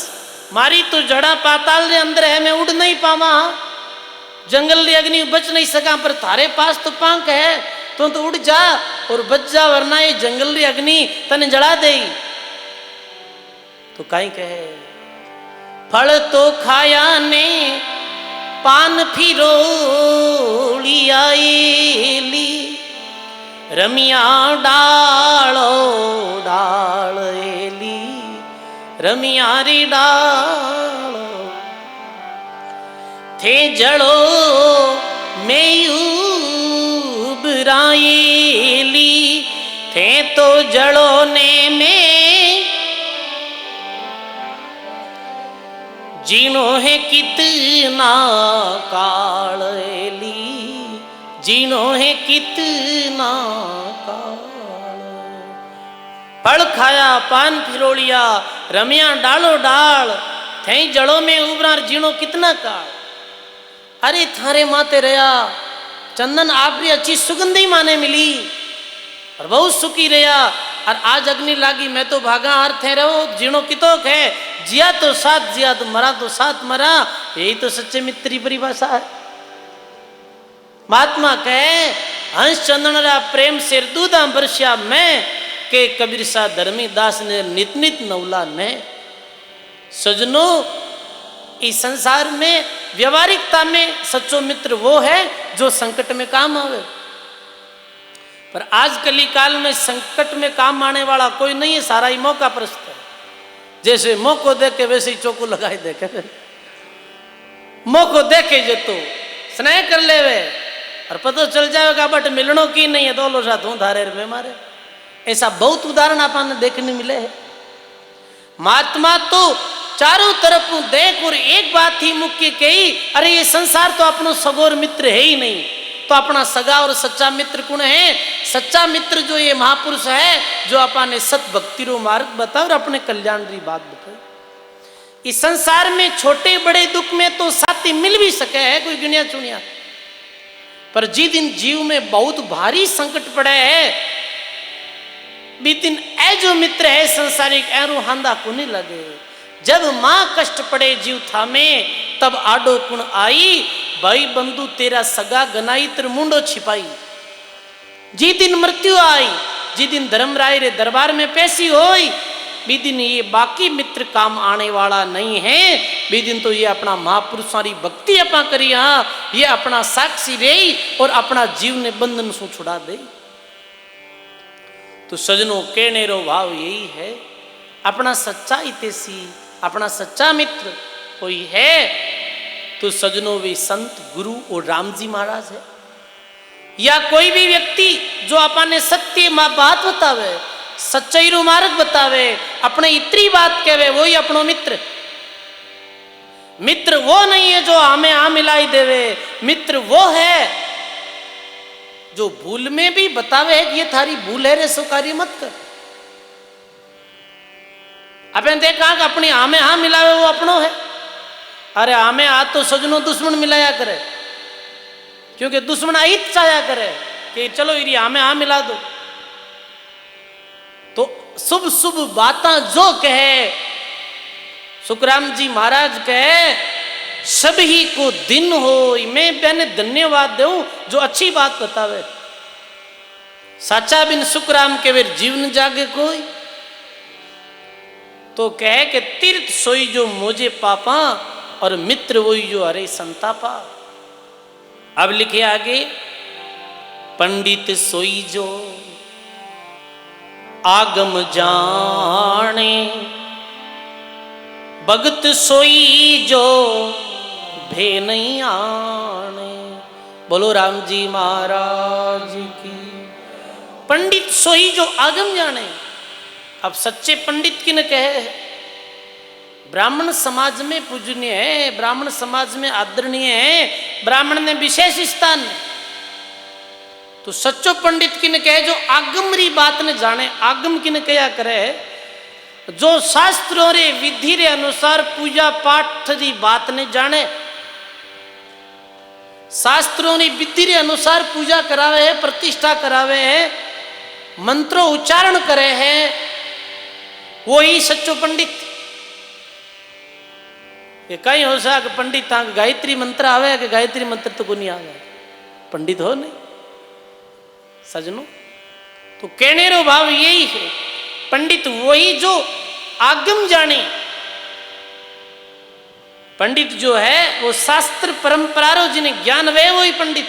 मारी तो जड़ा पाताल रे अंदर है, मैं उड़ नहीं पावा। जंगल री अग्नि बच नहीं सका, पर थारे पास तो पंख है, तो उड़ जा और बच जा, वरना ये जंगल री अग्नि तने जला दे। तो काई कहे, फल तो खाया ने पान फिरोली आईली, रमिया डालो डालेली, रमिया री डालो थे जड़ो में उबराएली, थे तो जड़ो ने में जीनो है कितना कालेली, जीनो है कितना काल। फल खाया पान फिरोलिया, रमिया डालो डाल, थे जड़ों में उबरा जीनो कितना काल। अरे थारे माते रहा चंदन आपरी अच्छी सुगंधी माने मिली और बहुत सुखी रहा, और आज अग्नि लागी मैं तो भागा हार थे रहो, जीणो कितोक है, जिया तो साथ जिया, तो मरा तो साथ मरा, यही तो सच्चे मित्र की परिभाषा है। महात्मा कहे, हंस चंदन रा प्रेम सिर दूधा बरस्या मैं, के कबीर सा धर्मी दास ने नित नित नवला ने। सजनो, इस संसार में व्यवहारिकता में सच्चो मित्र वो है जो संकट में काम आवे, पर आज कली काल में संकट में काम आने वाला कोई नहीं है, सारा ही मौका परस्त है। जैसे मौको देखे वैसे ही चौको लगाए देखे, मौको देखे जो तो स्नेह कर ले वे, और पता चल जाएगा बट मिलनो की नहीं है, दोनों साथ हूं धारे में मारे। ऐसा बहुत उदाहरण आपने देखने मिले है। महात्मा तो चारों तरफ देख और एक बात ही मुख्य कही, अरे ये संसार तो अपनो सगोर मित्र है ही नहीं, तो अपना सगा और सच्चा मित्र कौन है? सच्चा मित्र जो ये महापुरुष है, जो अपने सत भक्ति रो मार्ग बताओ और अपने कल्याण री बात बताओ। इस संसार में छोटे बड़े दुख में तो साथी मिल भी सके है, कोई गिनिया चुनिया, पर जिस दिन जीव में बहुत भारी संकट पड़े है, बीतिन ए जो मित्र है संसारिक ऐरू हांदा को नहीं लगे। जब मां कष्ट पड़े जीव थामे, तब आडो कुण आई, भाई बंधु तेरा सगा गनाई तर मुंडो छिपाई। जी दिन मृत्यु आई, जी दिन धर्मराय रे दरबार में पैसी होई, बी दिन ये बाकी मित्र काम आने वाला नहीं है। बी दिन तो ये अपना महापुरुषों की भक्ति अपना करी, हाँ ये अपना साक्षी रही और अपना जीव ने बंधन सु छुड़ा दे। तो सजनों कहने रो भाव यही है, अपना सच्चा हितैषी, अपना सच्चा मित्र कोई है तो सजनों वे संत गुरु और राम जी महाराज है, या कोई भी व्यक्ति जो अपने सत्य बात बतावे, सच्चाई रो मार्ग बतावे, अपने इतनी बात कहवे, वही अपनो मित्र। मित्र वो नहीं है जो हमें आ मिलाई देवे, मित्र वो है जो भूल में भी बतावे कि ये थारी भूल है रे, सो कार्य मत कर। आपने देखा कि अपनी आमे हाँ मिलावे वो अपनो है, अरे आमे आ तो सजनों दुश्मन मिलाया करे, क्योंकि दुश्मन अहित चाया करे कि चलो इरी आमे हाँ मिला दो। तो शुभ शुभ बातें जो कहे, सुखराम जी महाराज कहे, सभी को दिन हो, मैं मैंने धन्यवाद दूं जो अच्छी बात बतावे। साचा बिन सुखराम के वे जीवन जागे कोई, तो कहे कि तीर्थ सोई जो मुझे पापा, और मित्र वही जो हरे संतापा। अब लिखे आगे, पंडित सोई जो आगम जाने, भगत सोई जो भे नहीं आने। बोलो राम जी महाराज की। पंडित सोई जो आगम जाने। अब सच्चे पंडित किन कहे? ब्राह्मण समाज में पूजनीय है, ब्राह्मण समाज में आदरणीय है, ब्राह्मण ने विशेष स्थान। तो सच्चो पंडित किन कहे? जो आगम री बात ने जाने। आगम किन कया करे? जो शास्त्रों रे विधि रे अनुसार पूजा पाठ री बात ने जाने। शास्त्रों री विधि रे अनुसार पूजा करावे है, प्रतिष्ठा करावे है, मंत्रों उच्चारण करे है, वो ही सच्चो पंडित। कि कहीं हो सा कि पंडित तक गायत्री मंत्र आवे कि गायत्री मंत्र तो को नहीं आवे, पंडित हो नहीं सजनो। तो कहने रो भाव यही है, पंडित वही जो आगम जाने, पंडित जो है वो शास्त्र परंपरा रो जिन्हें ज्ञान वे वही पंडित।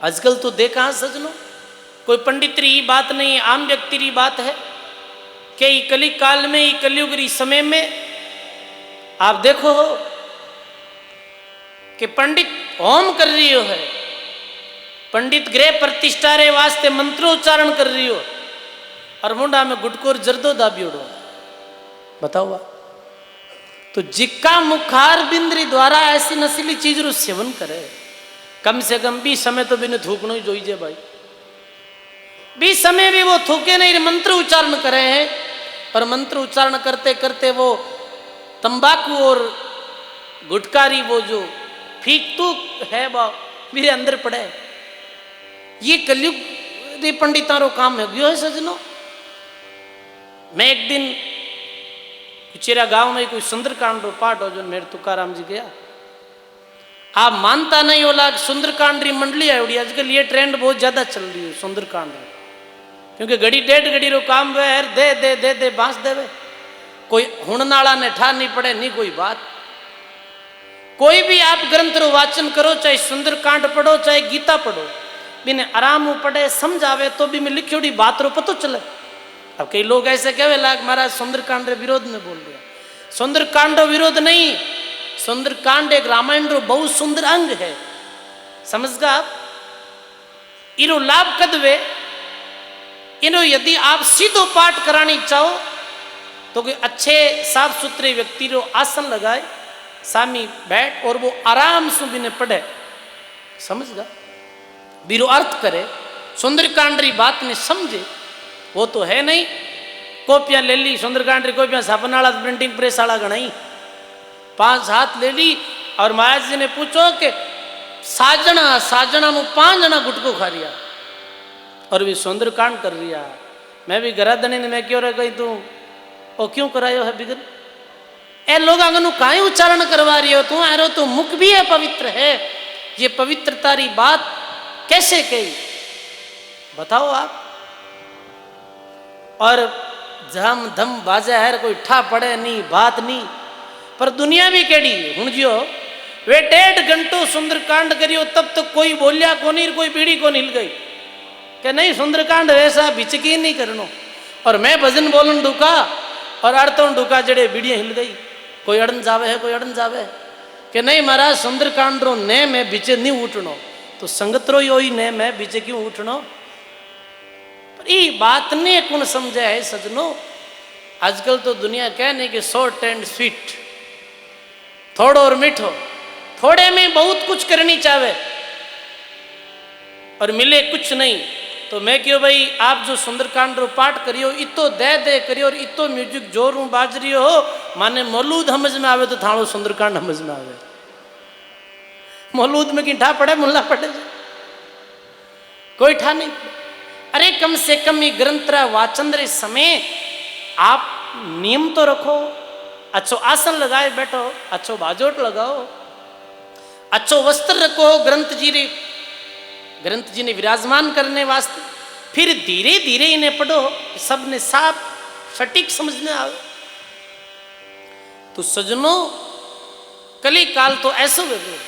आजकल तो देखा सजनो, कोई पंडित री बात नहीं, आम व्यक्ति री बात है कि कली काल में, कलयुग री समय में आप देखो हो कि पंडित होम कर रही हो है, पंडित गृह प्रतिष्ठा रे वास्ते मंत्रोच्चारण कर रही हो और मुंडा में गुटकोर जर्दो दाबियोड़ो, बताओ। तो जिक्का मुखार बिंद्री द्वारा ऐसी नशीली चीज रो सेवन करे, कम से कम 20 समय तो बिने थूकनो ही जोईजे भाई, 20 समय भी वो थूके नहीं, मंत्र उच्चारण करे हैं। और मंत्र उच्चारण करते करते वो तंबाकू और गुटकारी वो जो फीक तूक है वो मेरे अंदर पड़े। ये कलयुग रे पंडितां रो काम है गयो है सजनो। मैं एक दिन चेरा गांव में कोई सुंदरकांड रो पाठ हो जो मेरे तुकाराम जी गया, आप मानता नहीं होला सुंदरकांड री मंडली है आजकल, ये ट्रेंड बहुत ज्यादा चल रही है सुंदरकांड, क्योंकि घड़ी 1.5 घड़ी रो काम वे दे दे दे दे बांस देवे, कोई हुणनाला ने ठा नहीं पड़े नहीं कोई बात। कोई भी आप ग्रंथ रो वाचन करो, चाहे सुंदरकांड पढ़ो चाहे गीता पढ़ो, बिने आराम पढ़े समझ आवे तो भी मैं लिखियोड़ी बात रो पतो चले। अब कई लोग ऐसे कहे लाग महाराज सुंदरकांड रे विरोध में बोल रहे, सुंदरकांड विरोध नहीं, सुंदरकांड एक रामायण रो बहुत सुंदर अंग है, समझ गा आप। इरो लाभ कद वे, इनो यदि आप सीधो पाठ करानी चाहो तो कोई अच्छे साफ सुथरे व्यक्ति रो आसन लगाए, सामी बैठ और वो आराम से बिने पढ़े, समझ गा, बीरो अर्थ करे, सुंदरकांड री बात ने समझे। वो तो है नहीं, कॉपियां ले ली सुंदरकांड री कॉपियां छापने वाला प्रिंटिंग प्रेस वाला गणाई, 5 हाथ ले ली और महाराज जी ने पूछो कि साजना साजना में 5 जना गुटको खा रिया और भी सुंदरकांड कर रिया। मैं भी घरा दने ने मैं क्यों रह गई तू ओ क्यों करायो है बिगन, ए लोग आंगन काहे उच्चारण करवा रही हो तू, अरे तो मुख भी है पवित्र है, ये पवित्रता री बात कैसे कही बताओ आप। और झम धम बाजा है, कोई ठा पड़े नहीं बात नहीं, पर दुनिया भी केड़ी हूं जियो वे 1.5 घंटो सुंदरकांड करियो तब तो कोई बोलिया को नहीं, कोई पीढ़ी को हिल गई कि नहीं सुंदरकांड वैसा बिचकी नहीं करनो, और मैं भजन बोलन डूका और अड़तों डूका जड़े बीड़ियाँ हिल गई, कोई अड़न जावे है कोई अड़न जावे कि नहीं महाराज सुंदरकांड रो ने मैं बीचे नहीं उठनो, तो संगत रो योई ने मैं बीचे क्यों उठनो। पर ये बात ने कौन समझे है सजनो। आजकल तो दुनिया कहने कि शॉर्ट एंड स्वीट, थोड़ो और मीठो, थोड़े में बहुत कुछ करनी चाहे और मिले कुछ नहीं। तो मैं क्यों भाई आप जो सुंदरकांड रो पाठ करियो इतो दे दे करियो और इतो म्यूजिक जोरू बाज रियो हो, माने मौलूद समझ में आवे तो थाणो सुंदरकांड समझ में आवे, मौलूद में की ठा पड़े मुल्ला पड़े कोई ठा नहीं। अरे कम से कम ये ग्रंथ वाचन रे समय आप नियम तो रखो, अच्छो आसन लगाए बैठो, अच्छो बाजोट लगाओ, अच्छो वस्त्र रखो ग्रंथ जी ने विराजमान करने वास्ते, फिर धीरे धीरे इन्हें पढ़ो, सब ने साफ सटीक समझने आवे। तो सजनों कली काल तो ऐसो वेगो,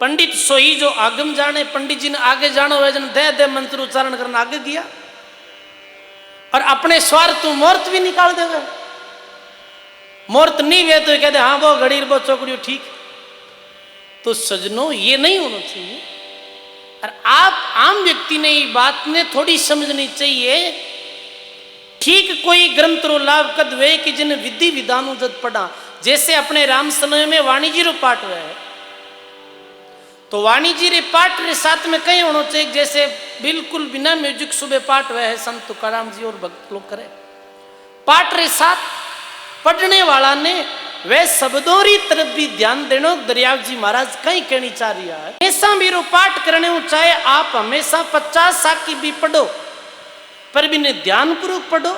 पंडित सोई जो आगम जाने, पंडित जी ने आगे जानो वे जन दे दे मंत्र उच्चारण करना आगे गया और अपने स्वार्थ तू मूर्त भी निकाल देगा। मूर्त नहीं वे तो कहते हाँ वो घड़ी वो चौकड़ी ठीक। तो सजनों ये नहीं होना चाहिए, और आप आम व्यक्ति ने ये बात ने थोड़ी समझनी चाहिए। ठीक कोई ग्रंथ रो लाभ कद वे कि जिन विधि विधानु जद पढ़ा, जैसे अपने राम समय में वाणी जी रो पाठ हुआ है, तो वाणी जी रे पाठ रे साथ में कहीं होना चाहिए जैसे बिल्कुल बिना म्यूजिक सुबह पाठ हुआ है, संत तुकाराम जी और भक्त लोग करे पाठ रे साथ पढ़ने वाला ने वे शब्दों री तरफ भी ध्यान देनो। दरियाव जी महाराज कहीं कहनी चाह रही है हमेशा मेरो पाठ करने हो, चाहे आप हमेशा 50 साकी भी पढ़ो पर भी ने ध्यान पूर्वक पढ़ो,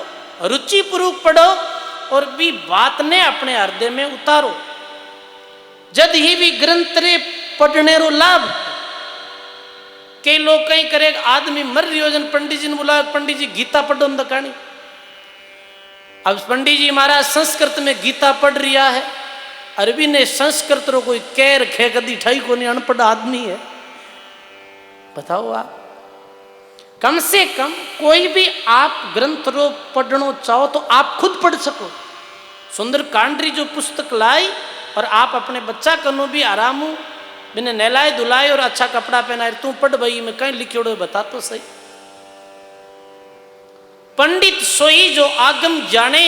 रुचि पूर्वक पढ़ो, और भी बात ने अपने हृदय में उतारो। जद ही भी ग्रंथ रे पढ़ने रो लाभ। कई लोग कहीं करे आदमी मर रही हो जन पंडित जी ने बुला, पंडित जी गीता पढ़ो न कहानी। अब पंडित जी महाराज संस्कृत में गीता पढ़ रिया है, अरबी ने संस्कृत रो कोई कैर खे कदी ठाई को नहीं, अनपढ़ आदमी है। बताओ आप, कम से कम कोई भी आप ग्रंथ रो पढ़ना चाहो तो आप खुद पढ़ सको। सुंदर कांडरी जो पुस्तक लाई और आप अपने बच्चा कनो भी आराम बिना नहलाए धुलाए और अच्छा कपड़ा पहनाए, तू पढ़ भाई में कहीं लिखियोड़ो बता तो सही। पंडित सोई जो आगम जाने,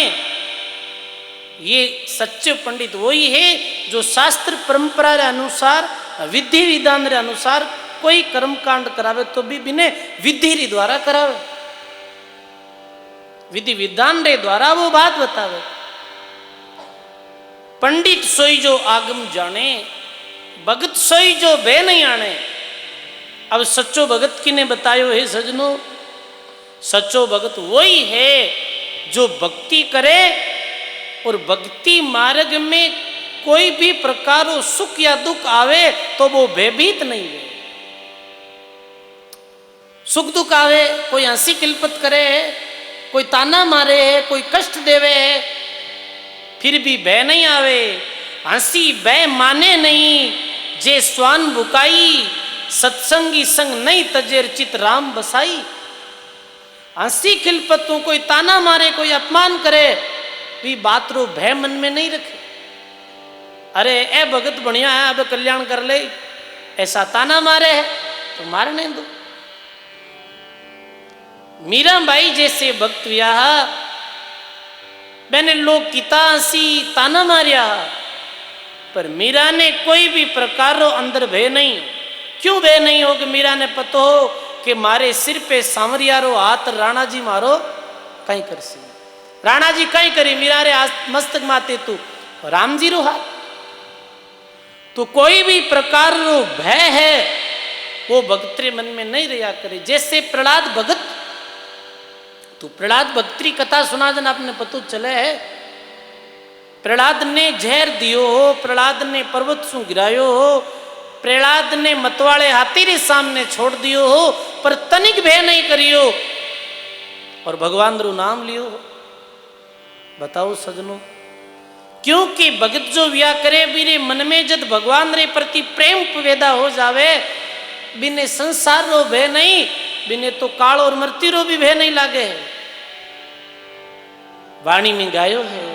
ये सच्चे पंडित वही है जो शास्त्र परंपरा के अनुसार विधि विधान के अनुसार कोई कर्म कांड करावे तो भी बिना विधि री द्वारा करावे, विधि विधान रे द्वारा वो बात बतावे। पंडित सोई जो आगम जाने, भगत सोई जो बे नहीं आने। अब सच्चो भगत किने बतायो है सजनो, सच्चो भगत वही है जो भक्ति करे और भक्ति मार्ग में कोई भी प्रकार सुख या दुख आवे तो वो भयभीत नहीं है। सुख दुख आवे, कोई हंसी किलपत करे है, कोई ताना मारे है, कोई कष्ट देवे है, फिर भी भय नहीं आवे। हंसी भय माने नहीं, जे स्वान बुकाई सत्संगी संग नहीं तजेर चित राम बसाई। हंसी खिलपतों कोई ताना मारे, कोई अपमान करे, भी बात रो भय मन में नहीं रखे। अरे ए भगत बढ़िया है, अब कल्याण कर ले, ऐसा ताना मारे है तो मारने दो। मीरा बाई जैसे भक्त व्याह, मैंने लोग किता हंसी ताना मारिया, पर मीरा ने कोई भी प्रकार रो अंदर भय नहीं। क्यों भय नहीं हो कि मीरा ने पतो हो कि मारे सिर पे सांवरिया रो हाथ राणा जी मारो कहीं कर सी। राणा जी कहीं करी, मीरा रे मस्तक माते तू राम जी रो हाथ। तो कोई भी प्रकार रो भय है वो भक्त रे मन में नहीं रहा करे। जैसे प्रहलाद भगत, तो प्रहलाद भक्ति कथा सुना जन आपने पतो चले है। प्रहलाद ने जहर दियो हो, प्रहलाद ने पर्वत सु गिरायो हो, प्रहलाद ने मतवाले हाथी रे सामने छोड़ दियो हो, पर तनिक भय नहीं करियो और भगवान रू नाम लियो हो। बताओ सजनों, क्योंकि भगत जो व्या करे बिने मन में जब भगवान रे प्रति प्रेम पैदा हो जावे, बिने संसार रो भय नहीं, बिने तो काल और मृत्यु रो भी भय नहीं लागे। वाणी में गायो है,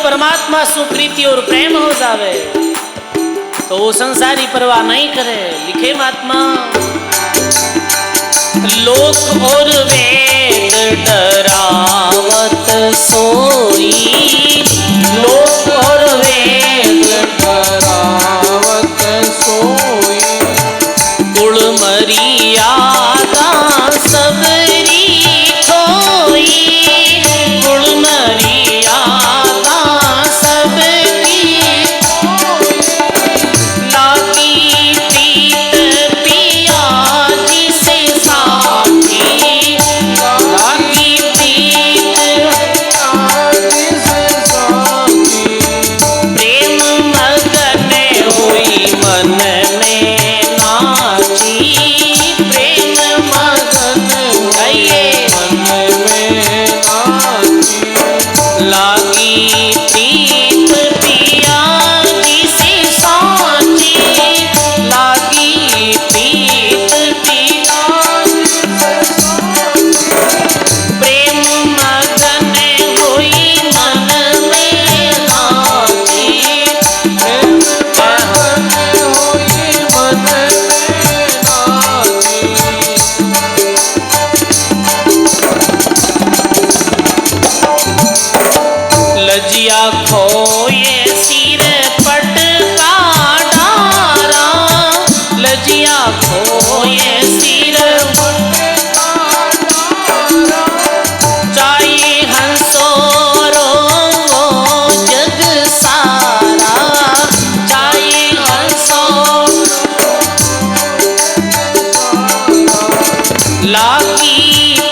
परमात्मा सुप्रीति और प्रेम हो जावे तो वो संसारी परवाह नहीं करे। लिखे महात्मा, लोक और वेद डरावत सोई, लोक और वेद डरावत सोई, कुल मर्यादा सबरी खोई, कुल मर्यादा की लजिया खोए सिर पटका डारा, लजिया खोए सिर पटका डारा, चाहे हंसो रो जग सारा, चाहे हंसो लागी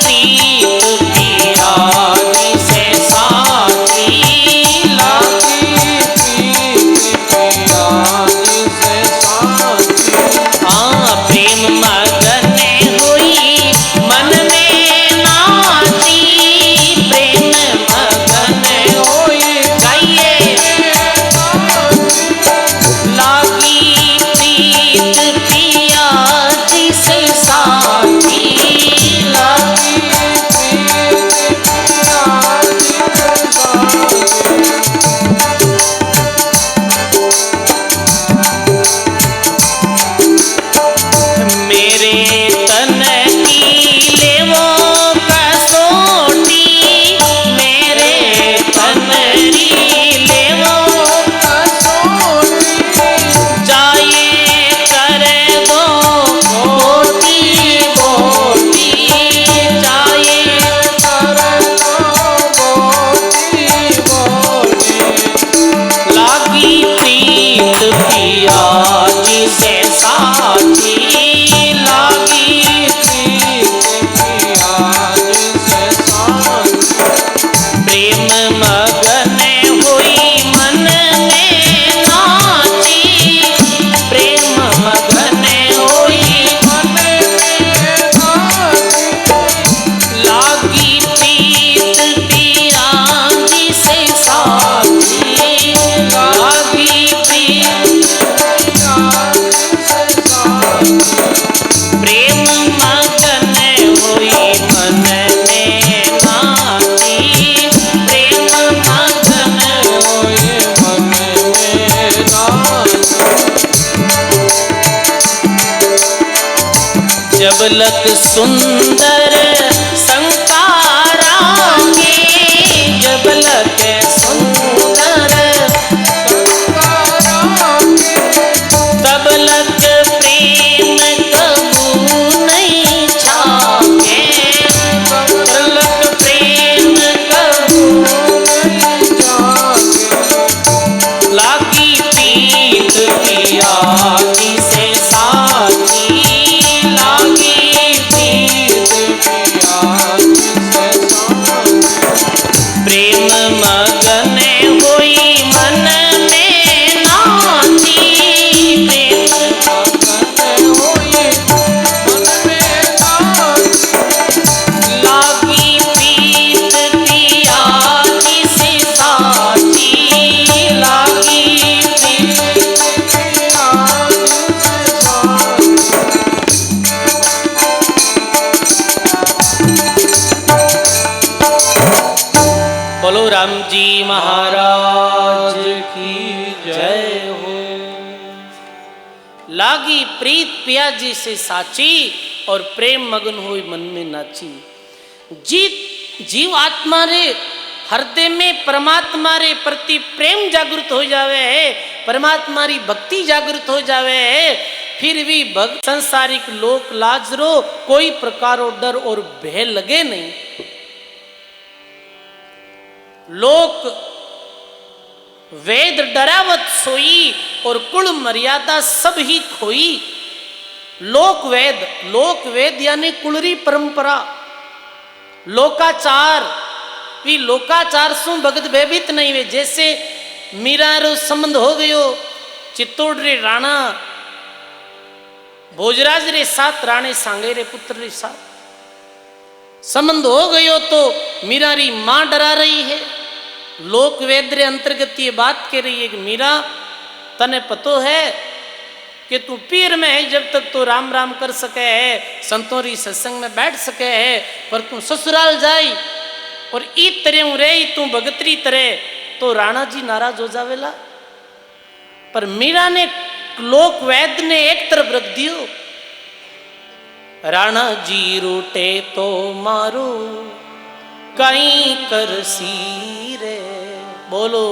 प्रीत पिया से साथी, लागी प्रीत पिया से साथी। हाँ प्रेम मगन हुई मन में नाची, प्रेम मगन हुई गाइए, लागी प्रीत पिया से साथी, लागी प्रीत पिया से साथी। मेरे तन की लेवो कसोटी, मेरे तन की लेवो कसोटी, जाए कर दो बोटी बोटी, जाए कर दो बोटी बोटी, लागी प्रीत पिया से साथी, लागी प्रीत पिया से साथी। प्रेम मगन हुई मन में नाची, प्रेम मगन हुई मन में नाची, लागी प्रीत पिया से साथी, लागी प्रीत पिया से साथी। प्रेम मगन हुई मन में नाची, प्रेम मगन हुई मन में नाची। जब लक सुंदर संकारांगे, जब लक सुंदर संकारांगे, तब लक प्रेम कबू नहीं छाके, तब लक प्रेम कबू नहीं छाके, लागी प्रीत पिया से साथी, लागी प्रीत पिया से साथी। प्रेम मगन हुई मन में नाची, प्रेम मगन हुई मन में नाची, लागी प्रीत पिया से साथी, लागी प्रीत पिया से साथी। बोलो राम जी महाराज की जय हो। लागी प्रीत पिया जी से साची, और प्रेम मगन हुई मन में नाची। जीव आत्मा रे हृदय में परमात्मा रे प्रति प्रेम जागृत हो जावे है, परमात्मा री भक्ति जागृत हो जावे है, फिर भी भक्त संसारिक लोक लाज रो कोई प्रकारो डर और भय लगे नहीं। लोक वेद डरावत सोई, और कुल मर्यादा सब ही खोई। लोक वेद यानी कुलरी परंपरा, लोकाचार भी लोकाचार सु भगत भयभीत नहीं वे। जैसे मीरा रो संबंध हो गयो चित्तौड़ रे राणा भोजराज रे साथ, राणे सांगे रे पुत्र रे साथ संबंध हो गयो, तो मीरा री मां डरा रही है। लोक वेद रे अंतर्गत ये बात कह रही है कि मीरा तने पतो है कि तू पीर में है, जब तक तू राम राम कर सके है, संतों री सत्संग में बैठ सके है, पर तू ससुराल जाई और ई तरह रे तू भगतरी तरह, तो राणा जी नाराज हो जावेला। पर मीरा ने लोक वैद ने एक तरफ रख दियो, राणा जी रूटे तो मारो कहीं करसी रे। बोलो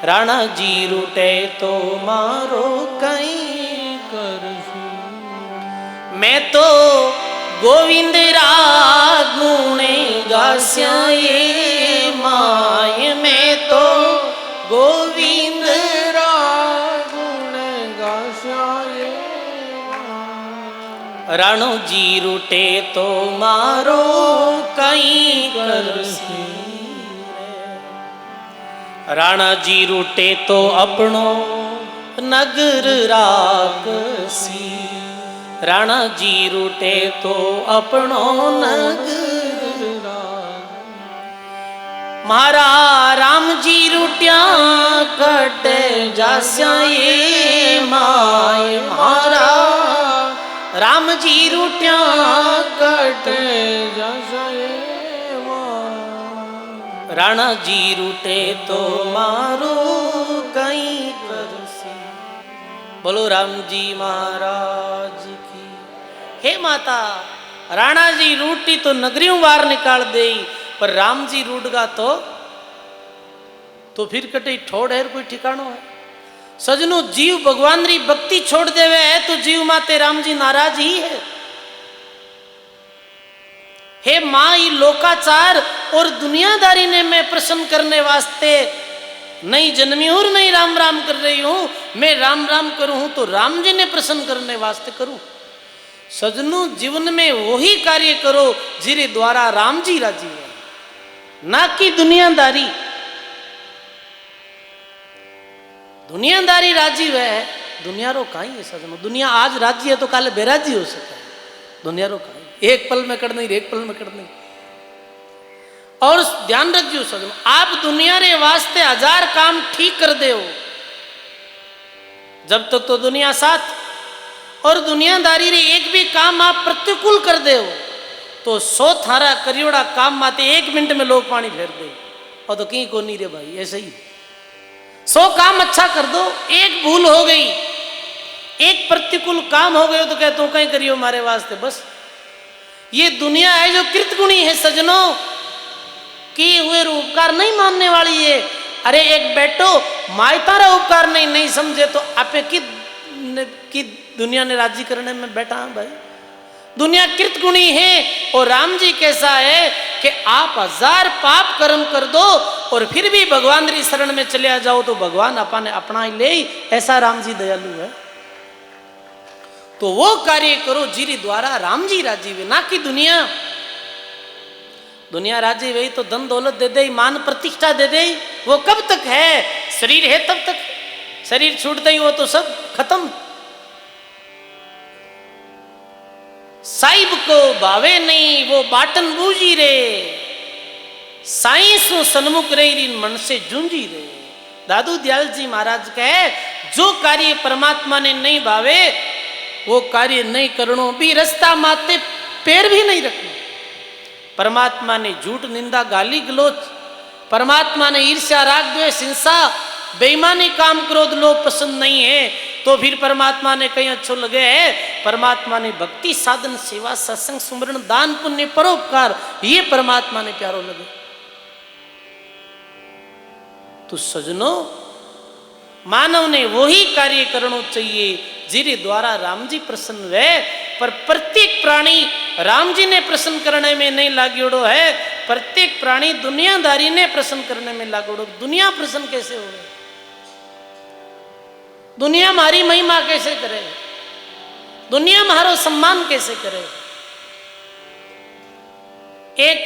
राणा जी रूटे तो मारो कहीं करशु, मैं तो गोविंद रागुणे गास्या ये माय, मैं तो गोविंद रागुणे गास्या ये माय। राणो जी रूटे तो मारो कहीं करशु, राणा जी रूटे तो अपनो नगर राखसी, राणा जी रूटे तो अपनो नगर राख, मारा राम जी रूटिया कटे जास्या ये माय, मारा राम जी रूटिया कटे जास्या ये माय। राणा जी रूटे तो मारो कहीं करसी, बोलो राम जी महाराज की। हे माता, राणा जी रूटी तो नगरियों बाहर निकाल दे, पर राम जी रूटगा तो फिर कटे ठोड़ है कोई ठिकानो है। सजनो जीव भगवान री भक्ति छोड़ देवे है तो जीव माते राम जी नाराज ही है। हे माँ, ये लोकाचार और दुनियादारी ने मैं प्रसन्न करने वास्ते नहीं जन्मी हूं और नहीं राम राम कर रही हूं। मैं राम राम करूं तो राम जी ने प्रसन्न करने वास्ते करूं। सजनों, जीवन में वही कार्य करो जिरे द्वारा राम जी राजी है, ना कि दुनियादारी। दुनियादारी राजी है, दुनिया रो काई है सजनों। दुनिया आज राजी है तो काले बेराजी हो सके, दुनिया रो काई एक पल में कर नहीं, एक पल में कर नहीं। और ध्यान रखियो सजनों, आप दुनिया रे वास्ते 1000 काम ठीक कर दे हो, जब तक तो दुनिया साथ, और दुनियादारी रे एक भी काम आप प्रतिकूल कर दे हो तो 100 थारा करियोड़ा काम माते 1 मिनट में लोग पानी फेर दे, और तो कहीं को नहीं रे भाई। ऐसे ही 100 काम अच्छा कर दो, एक भूल हो गई, एक प्रतिकूल काम हो गए तो कहते हो कहीं करियो हमारे वास्ते। बस ये दुनिया है जो कृतगुणी है सजनों, किए हुए उपकार नहीं मानने वाली है। अरे एक बेटो मायतारा उपकार नहीं समझे तो आपे की दुनिया ने राजी करने में बैठा है भाई। दुनिया कृतगुणी है और राम जी कैसा है कि आप 1000 पाप कर्म कर दो और फिर भी भगवान री शरण में चले आ जाओ तो भगवान अपने अपना ही ले। ऐसा राम जी दयालु है। तो वो कार्य करो जिरी द्वारा राम जी राजी हुए, ना कि दुनिया। दुनिया राजी हुई तो धन दौलत दे दे, मान प्रतिष्ठा दे दे, वो कब तक है? शरीर है तब तक, शरीर छूटते ही वो तो सब खत्म। साहिब को भावे नहीं वो बाटन बूझी रे, साई सु सन्मुख रही मन से जूंझी रे। दादू दयाल जी महाराज कहे जो कार्य परमात्मा ने नहीं भावे वो कार्य नहीं करनो, भी रास्ता माते पैर भी नहीं रखना। परमात्मा ने झूठ निंदा गाली गलोच, परमात्मा ने ईर्ष्या राग द्वेष हिंसा बेईमानी काम क्रोध लोभ पसंद नहीं है तो फिर परमात्मा ने कहीं अच्छो लगे है। परमात्मा ने भक्ति साधन सेवा सत्संग सुमरण दान पुण्य परोपकार ये परमात्मा ने प्यारो लगे। तो सजनों, मानव ने वही कार्य करना चाहिए जिरे द्वारा राम जी प्रसन्न हुए। पर प्रत्येक प्राणी राम जी ने प्रसन्न करने में नहीं लागेड़ो है, प्रत्येक प्राणी दुनियादारी ने प्रसन्न करने में लागेड़ो। दुनिया प्रसन्न कैसे हो? दुनिया हमारी महिमा कैसे करे? दुनिया हमारो सम्मान कैसे करे? एक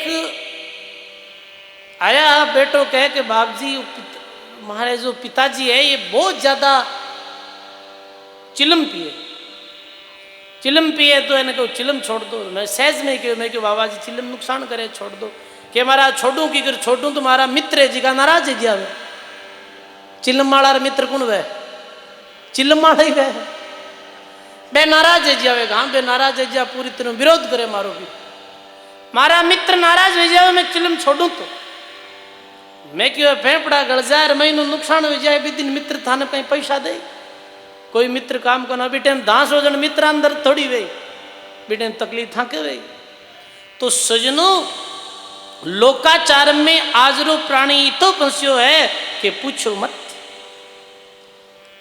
आया बेटो कहे कि बाप जी हमारे जो पिताजी है ये बहुत ज्यादा चिलम पिए, चिलम पिए तो इन्हें कहो चिलम छोड़ दो। मैं सहज में क्यों, मैं क्यों बाबा जी चिलम नुकसान करे छोड़ दो। कि हमारा छोड़ू की कर छोड़ू तुम्हारा मित्र है जिका नाराज है गया। चिलम माला मित्र कौन वह? चिलम माला ही वह है। बे नाराज है जावे, हाँ बे नाराज है जा पूरी तरह विरोध करे मारो भी। मारा मित्र नाराज हो जाए मैं चिलम छोड़ू तो मैं क्यों फेफड़ा गल जाए महीनों नुकसान हो जाए भी दिन मित्र थाने कहीं पैसा दे। कोई मित्र काम करना बेटे 10 वजन मित्र अंदर थोड़ी वे बेटे तकलीफ थाके वे। तो सजनों, लोकाचार में आज रो प्राणी तो फंस्यो है के पूछो मत।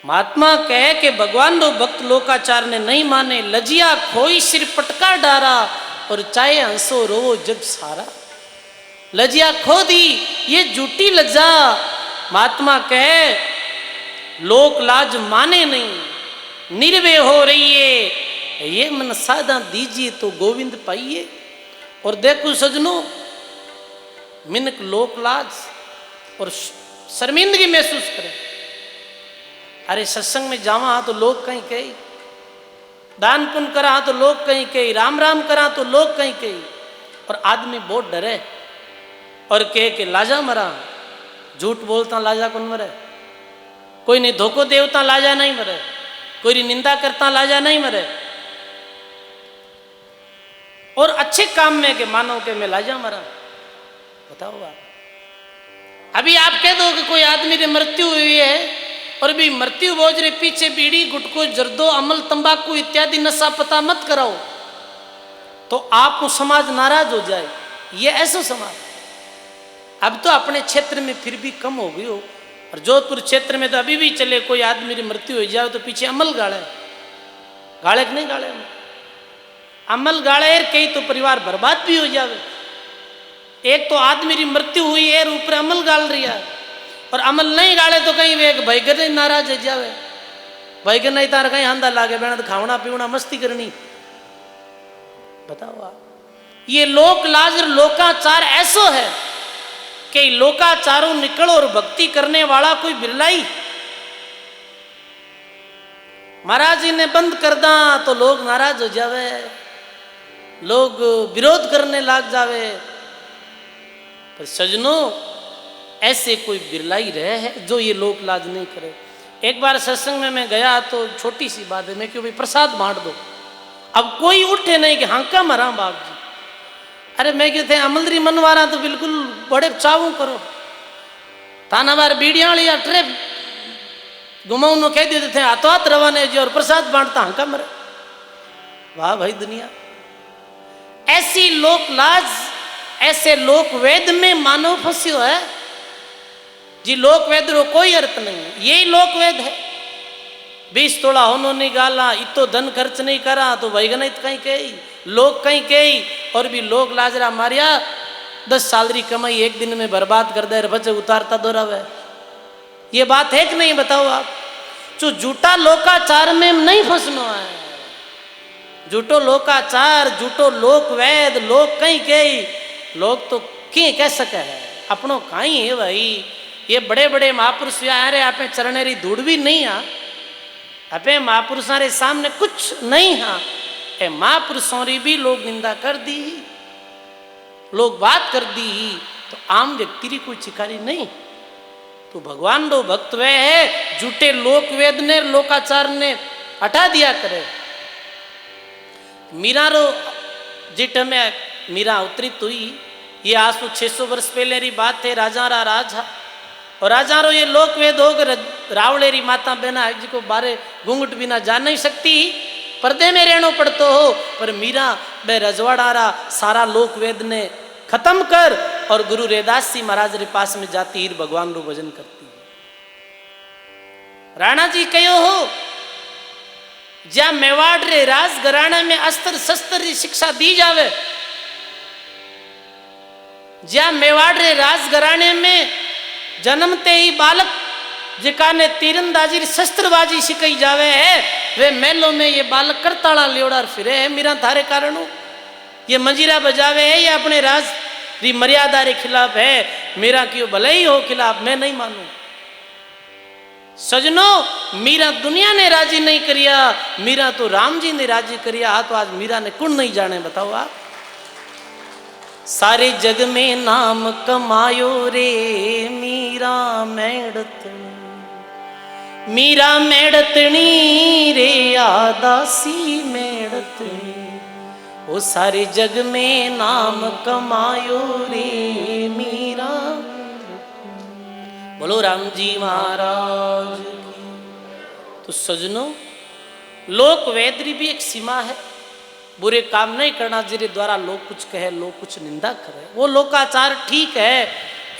महात्मा कहे कि भगवान रो भक्त लोकाचार ने नहीं माने, लजिया खोई सिर पटका डारा, और चाहे हंसो रो जग सारा। लजिया खो दी, ये झूठी लज्जा। महात्मा कहे लोक लाज माने नहीं, निर्भय हो रही है, ये मन साधा दीजिए तो गोविंद पाइए। और देखो सजनों, मिनक लोक लाज और शर्मिंदगी महसूस करे। अरे सत्संग में जावा तो लोग कहीं कही, दान पुण्य करा तो लोग कहीं कही, राम राम करा तो लोग कहीं कही, और आदमी बहुत डरे और कहे कि लाजा मरा, झूठ बोलता लाजा कौन मरे, कोई नहीं धोखो देवता लाजा नहीं मरे, कोई निंदा करता लाजा नहीं मरे। और अच्छे काम में के मानो के मैं लाजा मरा। बताओ आप, अभी आप कह दो कि कोई आदमी की मृत्यु हुई है और भी मृत्यु बोझ रे पीछे बीड़ी गुटको जर्दो अमल तंबाकू इत्यादि नशा पता मत कराओ, तो आप वो समाज नाराज हो जाए। ये ऐसा समाज अब तो अपने क्षेत्र में फिर भी कम हो गई हो, और जोधपुर क्षेत्र में तो अभी भी चले, कोई आदमी की मृत्यु हो जाए तो पीछे अमल गाड़े, गाड़े कि नहीं गाड़े, अमल गाड़े कई तो परिवार बर्बाद भी हो जावे। एक तो आदमी की मृत्यु हुई है ऊपर अमल गाल रही है, और अमल नहीं गाड़े तो कहीं वे भाईगन नाराज हो जावे, भाईगन नहीं तार कहीं आंदा लागे बेना तो खावना पीवना मस्ती करनी। बताओ आप, ये लोक लाज लोकाचार ऐसो है कि लोकाचारों निकलो और भक्ति करने वाला कोई बिरलाई। महाराज जी ने बंद कर दा तो लोग नाराज हो जावे, लोग विरोध करने लग जावे। पर सजनों, ऐसे कोई बिरलाई रहे है जो ये लोक लाज नहीं करे। एक बार सत्संग में मैं गया तो छोटी सी बात है, मैं क्यों भाई प्रसाद बांट दो, अब कोई उठे नहीं कि हाँका मरा बाप जी। अरे मैं कहते अमलरी मनवारा तो बिल्कुल बड़े चावू करो, ताना बार बीड़िया लिया ट्रे घुमाऊ नो कह देते थे हाथों हाथ रवाने जी और प्रसाद बांटता हाँका मरे। वाह भाई दुनिया, ऐसी लोक लाज, ऐसे लोक वेद में मानव फंस्यो है जी। लोक वेद रो कोई अर्थ नहीं, यही लोक वेद है। 20 तोला होनो नहीं गाला, इतो धन खर्च नहीं करा तो वैगनित कहीं कही, लोग कहीं कही, और भी लोग लाजरा मारिया 10 साल री कमाई एक दिन में बर्बाद कर दे, बच्चे उतारता दोहरावे। ये बात है कि नहीं बताओ आप? जो झूठा लोकाचार में नहीं फंसना है, झूठो लोकाचार, झूठो लोक वेद, लोग कहीं कही, लोग तो क्यों कह सके है अपनों कहीं है भाई। ये बड़े बड़े महापुरुष अरे आप चरणेरी धूड़ भी नहीं आ, अपे महापुरुषों रे सामने कुछ नहीं हाँ, ए महापुरुषों री भी लोग निंदा कर दी, लोग बात कर दी, तो आम व्यक्ति री कोई चिकारी नहीं। तो भगवान रो भक्त वह है झूठे लोक वेद ने लोकाचार ने हटा दिया करे। मीरा रो जिट में मीरा अवतरित हुई, ये आज तो 600 वर्ष पहले री बात है। राजा रा राजा और राजा रो ये लोक वेद हो गए, रावड़ेरी माता बहना जी को बारे घूंघट बिना जा नहीं सकती, पर्दे में रहना पड़तो हो। पर मीरा बे रजवाड़ा रा सारा लोक वेद ने खत्म कर और गुरु रैदास जी महाराज रे पास में जाती ही भगवान रो भजन करती। राणा जी कहो हो ज्या मेवाड़ रे राज घराना में अस्त्र शस्त्र री शिक्षा दी जावे, ज्या मेवाड़ रे राज घराने में जन्मते ही बालक जिका ने तीरंदाजी शस्त्रबाजी सिखाई जावे है, वे मेलों में ये बालक करताड़ा लियोड़ा फिरे है। मेरा थारे कारण ये मंजीरा बजावे है, ये अपने राज री मर्यादा रे खिलाफ है। मेरा क्यों भले ही हो खिलाफ, मैं नहीं मानू। सजनों, मीरा दुनिया ने राजी नहीं करिया, मीरा तो राम जी ने राजी करिया। हाँ तो आज मीरा ने कौन नहीं जाने बताओ आप? सारे जग में नाम कमायो रे मीरा मेड़तनी, मीरा मेड़तनी रे आदासी मेड़तनी, वो सारे जग में नाम कमायो रे मीरा। बोलो राम जी महाराज। तो सजनों, लोक वेदरी भी एक सीमा है, बुरे काम नहीं करना जिरे द्वारा लोग कुछ कहे, लोग कुछ निंदा करे, वो लोकाचार ठीक है।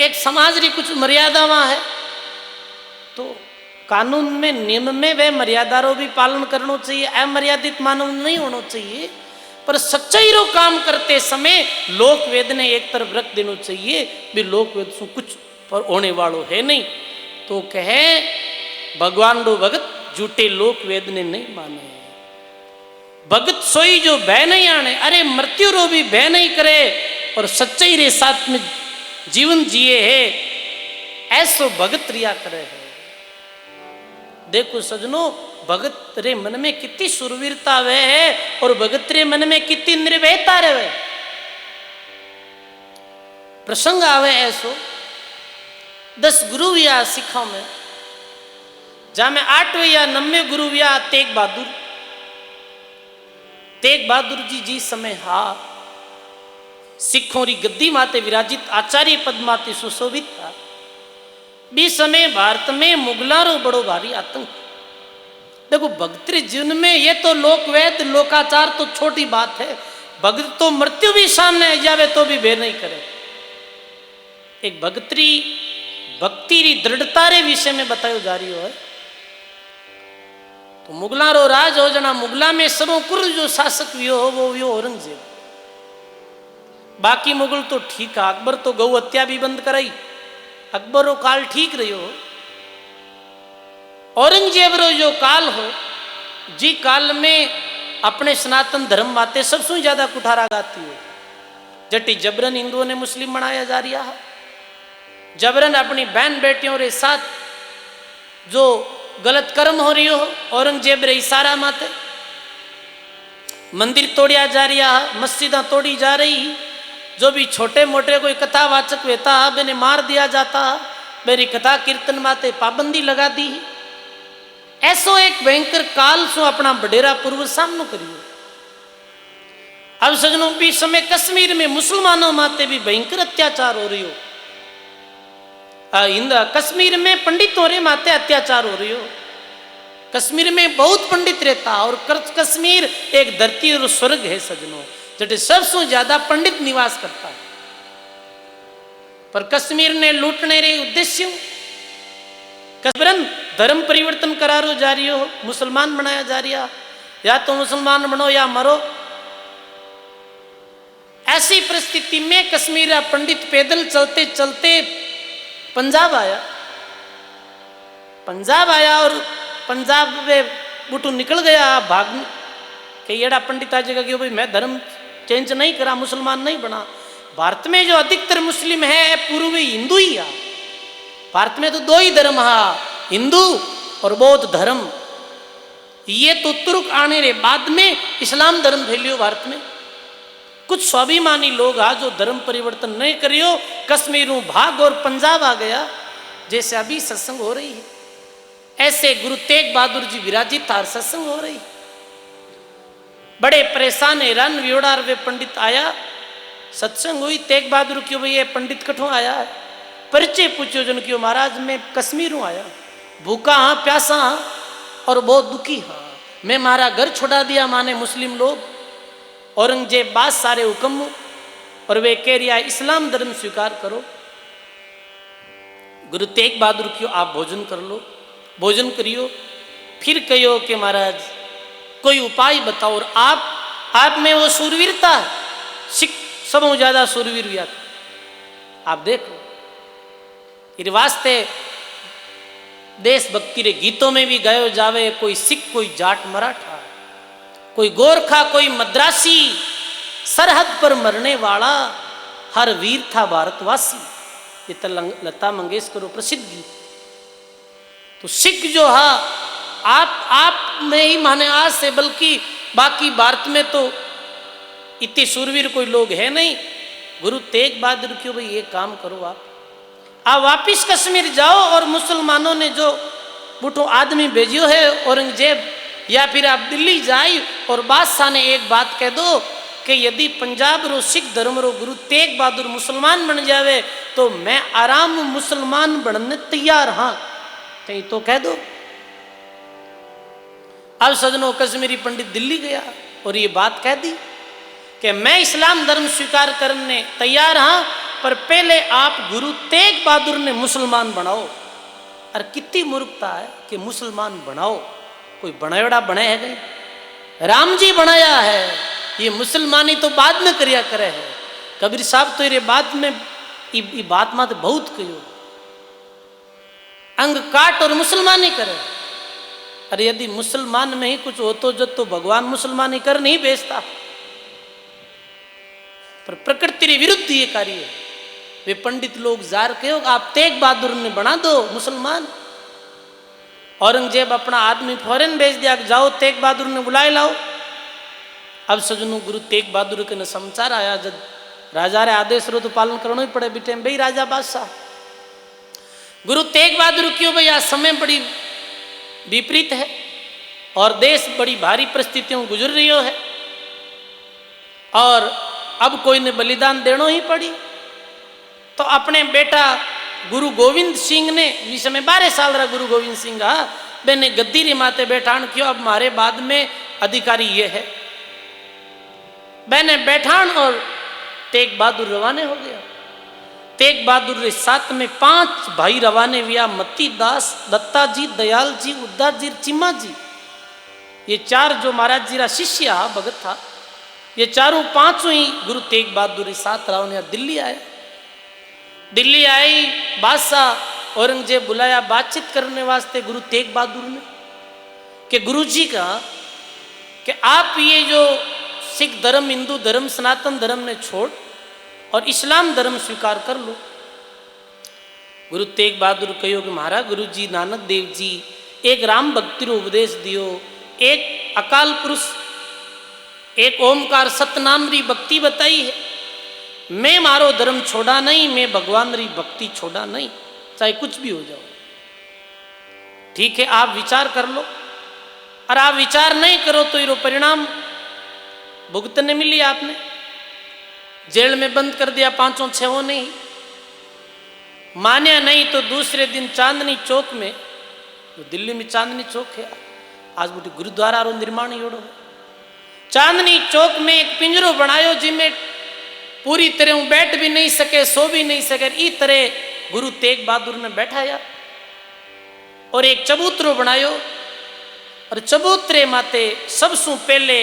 एक समाज री कुछ मर्यादा वहाँ है, तो कानून में नियम में वह मर्यादारों भी पालन करना चाहिए, अमर्यादित मानव नहीं होना चाहिए। पर सच्चाई रो काम करते समय लोक वेद ने एक तरफ रख देना चाहिए भी लोक वेद से कुछ पर होने वालों है नहीं। तो कहे भगवान रो भगत झूठे लोक वेद ने नहीं माने, भगत सोई जो भय नहीं आने, अरे मृत्यु रो भी भय नहीं करे और सच्चाई रे साथ में जीवन जिए है, ऐसो भगत रिया करे है। देखो सजनों, भगत रे मन में कितनी सुरवीरता वे है और भगत रे मन में कितनी निर्भयता रहे। प्रसंग आवे ऐसो 10 गुरु या सिखों में, जहां में 8वें या 9वें गुरु या तेग बहादुर जी समय हा सिखों री गद्दी माते विराजित आचार्य पद माते सुशोभित था। भी समय भारत में मुगलों रो बड़ो भारी आतंक। देखो भगत जीवन में ये तो लोकवेद लोकाचार तो छोटी बात है, भगत तो मृत्यु भी सामने आ जावे तो भी भेद नहीं करे। एक भक्ति री दृढ़ता रे विषय में बतायो जा रही है। तो मुगला रो राज हो जना, मुगला में सर्वकुल जो शासक वियो हो वो वियो औरंगजेब। बाकी मुगल तो ठीक है, अकबर तो गौ हत्या भी बंद कराई, अकबर रो काल ठीक रही हो। औरंगजेब रो जो काल हो जी काल में अपने सनातन धर्म माते सबसे ज्यादा कुठारा गाती हो। जटी जबरन हिंदुओं ने मुस्लिम बनाया जा रहा है, जबरन अपनी बहन बेटियों के साथ जो गलत कर्म हो रही हो औरंगजेब रे इशारा माते, मंदिर तोड़िया जा रहा है, मस्जिदा तोड़ी जा रही, जो भी छोटे मोटे कोई कथावाचक रहता है मैंने मार दिया जाता है, मेरी कथा कीर्तन माते पाबंदी लगा दी। ऐसो एक भयंकर काल सो अपना बडेरा पूर्व सामनो करियो। अब सजनों भी समय कश्मीर में मुसलमानों माते भी भयंकर अत्याचार हो रही हो, कश्मीर में पंडितों रे माते अत्याचार हो रही हो। कश्मीर में बहुत पंडित रहता और कश्मीर एक धरती और स्वर्ग है सजनों, जटे सबसे ज्यादा पंडित निवास करता है। पर कश्मीर ने लूटने रे उद्देश्य कश्मीरन धर्म परिवर्तन करारो जा रही हो, मुसलमान बनाया जा रहा, या तो मुसलमान बनो या मरो। ऐसी परिस्थिति में कश्मीर का पंडित पैदल चलते चलते पंजाब आया और पंजाब में बुटू निकल गया भाग के येड़ा पंडित आ जगह कि भाई मैं धर्म चेंज नहीं करा, मुसलमान नहीं बना। भारत में जो अधिकतर मुस्लिम है पूर्वी हिंदू ही है। भारत में तो 2 ही धर्म है, हिंदू और बौद्ध धर्म। ये तो तुर्क आने रे बाद में इस्लाम धर्म फैलियो भारत में। कुछ स्वाभिमानी लोग आ जो धर्म परिवर्तन नहीं करियो, कश्मीरों भाग और पंजाब आ गया, जैसे अभी सत्संग हो रही है ऐसे गुरु तेग बहादुर जी विराजित थार सत्संग हो रही। बड़े परेशान हैरान वियोड़ार वे पंडित आया, सत्संग हुई, तेग बहादुर क्यों भाई ये पंडित कठों आया है, परिचय पूछो जन क्यों, महाराज मैं कश्मीरों आया, भूखा हाँ प्यासा हाँ और बहुत दुखी हाँ, मैं मारा घर छुड़ा दिया माने मुस्लिम लोग, औरंगजेब बात सारे हुक्म और वे कह रिया इस्लाम धर्म स्वीकार करो। गुरु तेग बहादुर क्यों आप भोजन कर लो, भोजन करियो, फिर कहो कि महाराज कोई उपाय बताओ। और आप में वो सूरवीरता है, सिख सबों ज्यादा सूरवीर हुआ। आप देखो इस वास्ते देशभक्ति रे गीतों में भी गायो जावे, कोई सिख कोई जाट मराठा, कोई गोरखा कोई मद्रासी, सरहद पर मरने वाला हर वीर था भारतवासी। ये तो लता मंगेशकर प्रसिद्ध गीत। तो सिख जो है आप में ही माने आज से, बल्कि बाकी भारत में तो इतने सूरवीर कोई लोग है नहीं। गुरु तेग बहादुर क्यों भाई ये काम करो, आप वापिस कश्मीर जाओ और मुसलमानों ने जो बुटो आदमी भेजियो है औरंगजेब, या फिर आप दिल्ली जाए और बादशाह ने एक बात कह दो कि यदि पंजाब रो सिख धर्म रो गुरु तेग बहादुर मुसलमान बन जावे तो मैं आराम मुसलमान बनने तैयार हाँ, कहीं तो कह दो। अब सजनों कश्मीरी पंडित दिल्ली गया और ये बात कह दी कि मैं इस्लाम धर्म स्वीकार करने तैयार हाँ, पर पहले आप गुरु तेग बहादुर ने मुसलमान बनाओ। अरे कितनी मूर्खता है कि मुसलमान बनाओ, कोई बनायोड़ा बने है नहीं, राम जी बनाया है, ये मुसलमानी तो बाद में करिया करे है। कबीर साहब तो ये बाद में ये बात मत बहुत कहो, अंग काट और मुसलमानी करे। अरे यदि मुसलमान में ही कुछ हो तो भगवान मुसलमानी कर नहीं बेचता, पर प्रकृति के विरुद्ध ये कार्य है। वे पंडित लोग जार कहो आप तेग बहादुर ने बना दो मुसलमान। औरंगजेब अपना आदमी फौरन भेज दिया कि जाओ तेग बहादुर ने बुलाए लाओ। अब सजनों गुरु तेग बहादुर के न समाचार आया, जब राजा रे आदेश रो तो पालन करना ही पड़े बेटे भाई राजा बादशाह। गुरु तेग बहादुर क्यों भाई आज समय बड़ी विपरीत है और देश बड़ी भारी परिस्थितियों गुजर रही है और अब कोई ने बलिदान देना ही पड़ी। तो अपने बेटा गुरु गोविंद सिंह ने इस समय 12 साल रहा गुरु गोविंद सिंह मैंने गद्दी रे माते बैठान क्यों, अब हमारे बाद में अधिकारी ये है। मैंने बैठान और तेग बहादुर रवाने हो गया। तेग बहादुर रे साथ में 5 भाई रवाने हुआ, मती दास, दत्ता जी, दयाल जी, उद्दा जी, चिम्मा जी। ये 4 जो महाराज जी रा शिष्य भगत था, ये 4-5 ही गुरु तेग बहादुर रे साथ रहा। दिल्ली आया, दिल्ली आई, बादशाह औरंगजेब बुलाया बातचीत करने वास्ते गुरु तेग बहादुर ने कि गुरु जी का कि आप ये जो सिख धर्म, हिंदू धर्म, सनातन धर्म ने छोड़ और इस्लाम धर्म स्वीकार कर लो। गुरु तेग बहादुर कहो कि महाराज गुरु जी नानक देव जी एक राम भक्ति रो उपदेश दियो, एक अकाल पुरुष, एक ओमकार सतनाम री भक्ति बताई है। मैं मारो धर्म छोड़ा नहीं, मैं भगवान री भक्ति छोड़ा नहीं, चाहे कुछ भी हो जाओ। ठीक है आप विचार कर लो, और आप विचार नहीं करो तो ये परिणाम भुगतने मिली। आपने जेल में बंद कर दिया 5-6 ने ही मान्या नहीं तो दूसरे दिन चांदनी चौक में, जो दिल्ली में चांदनी चौक है आज बुटी गुरुद्वारा रो निर्माण योड़ो है, चांदनी चौक में एक पिंजरो बनायो जिसमें पूरी तरह बैठ भी नहीं सके, सो भी नहीं सके, इस तरह गुरु तेग बहादुर ने बैठाया। और एक चबूतरो बनायो और चबूतरे माते सबसु पहले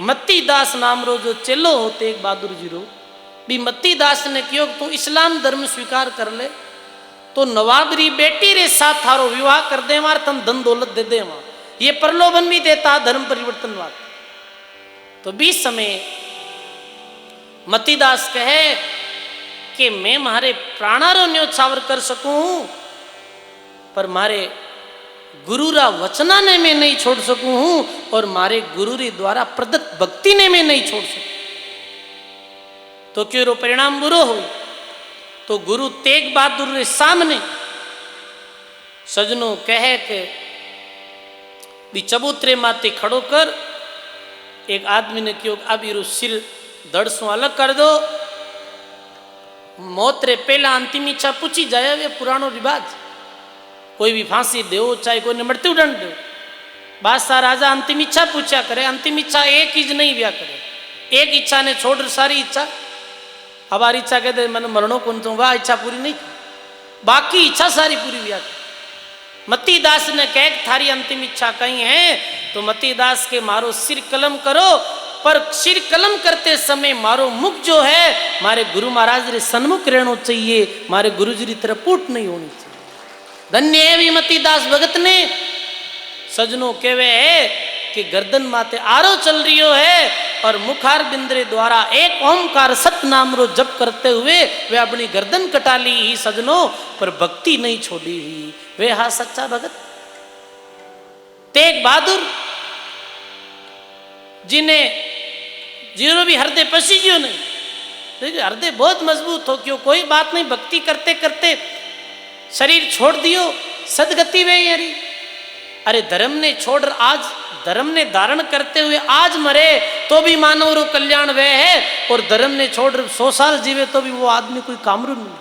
मती दास नाम रो जो चेलो हो तेग बहादुर जी रो भी मती दास ने कहो तू इस्लाम धर्म स्वीकार कर ले तो नवाब री बेटी रे साथ थारो विवाह कर दे, मार तन धन दौलत दे दे, वहां ये प्रलोभन भी देता धर्म परिवर्तनवाद। तो 20 समय मतीदास कहे कि मैं मारे प्राणारो न्योछावर कर सकूं पर मारे गुरु रा वचना ने मैं नहीं छोड़ सकूं हूं और मारे गुरु रे द्वारा प्रदत्त भक्ति ने मैं नहीं छोड़ सकूं। तो क्यों रो परिणाम बुरो हो। तो गुरु तेग बहादुर रे सामने सजनों कहे के भी चबूतरे माते खड़ो कर, एक आदमी ने क्यों अब ये सिर धड़ से अलग कर दो, मौत रे पहला अंतिम इच्छा पूछी जाए, वे पुरानो रिवाज कोई भी फांसी दो चाहे कोई ने मृत्यु दंड दो, बादशाह राजा अंतिम इच्छा पूछा करे, अंतिम इच्छा एक ही नहीं व्या करे, एक इच्छा ने छोड़ सारी इच्छा। हमारी इच्छा कहते मैंने मरणों को वह इच्छा पूरी नहीं, बाकी इच्छा सारी पूरी व्या करे। मतीदास ने कह थारी अंतिम इच्छा कहीं है तो मतीदास के मारो सिर कलम करो, पर सिर कलम करते समय मारो मुख जो है मारे गुरु महाराज रे सन्मुख रहना चाहिए, मारे गुरु जी की तरफ पुट नहीं होनी चाहिए। धन्य है भी मतीदास भगत ने। सजनों कहवे है कि गर्दन माते आरो चल रियो है और मुखार बिंद्रे द्वारा एक ओमकार सत नाम रो जप करते हुए वे अपनी गर्दन कटा ली ही सजनों, पर भक्ति नहीं छोड़ी ही। वे हा सच्चा भगत तेग बहादुर जिन्हें जीरो भी हृदय पसीजियो नहीं, देखिए हृदय बहुत मजबूत हो, क्यों कोई बात नहीं, भक्ति करते करते शरीर छोड़ दियो सदगति वे यारी। अरे धर्म ने छोड़ आज धर्म ने धारण करते हुए आज मरे तो भी मानव रो कल्याण वे है, और धर्म ने छोड़ 100 साल जीवे तो भी वो आदमी कोई कामरू नहीं।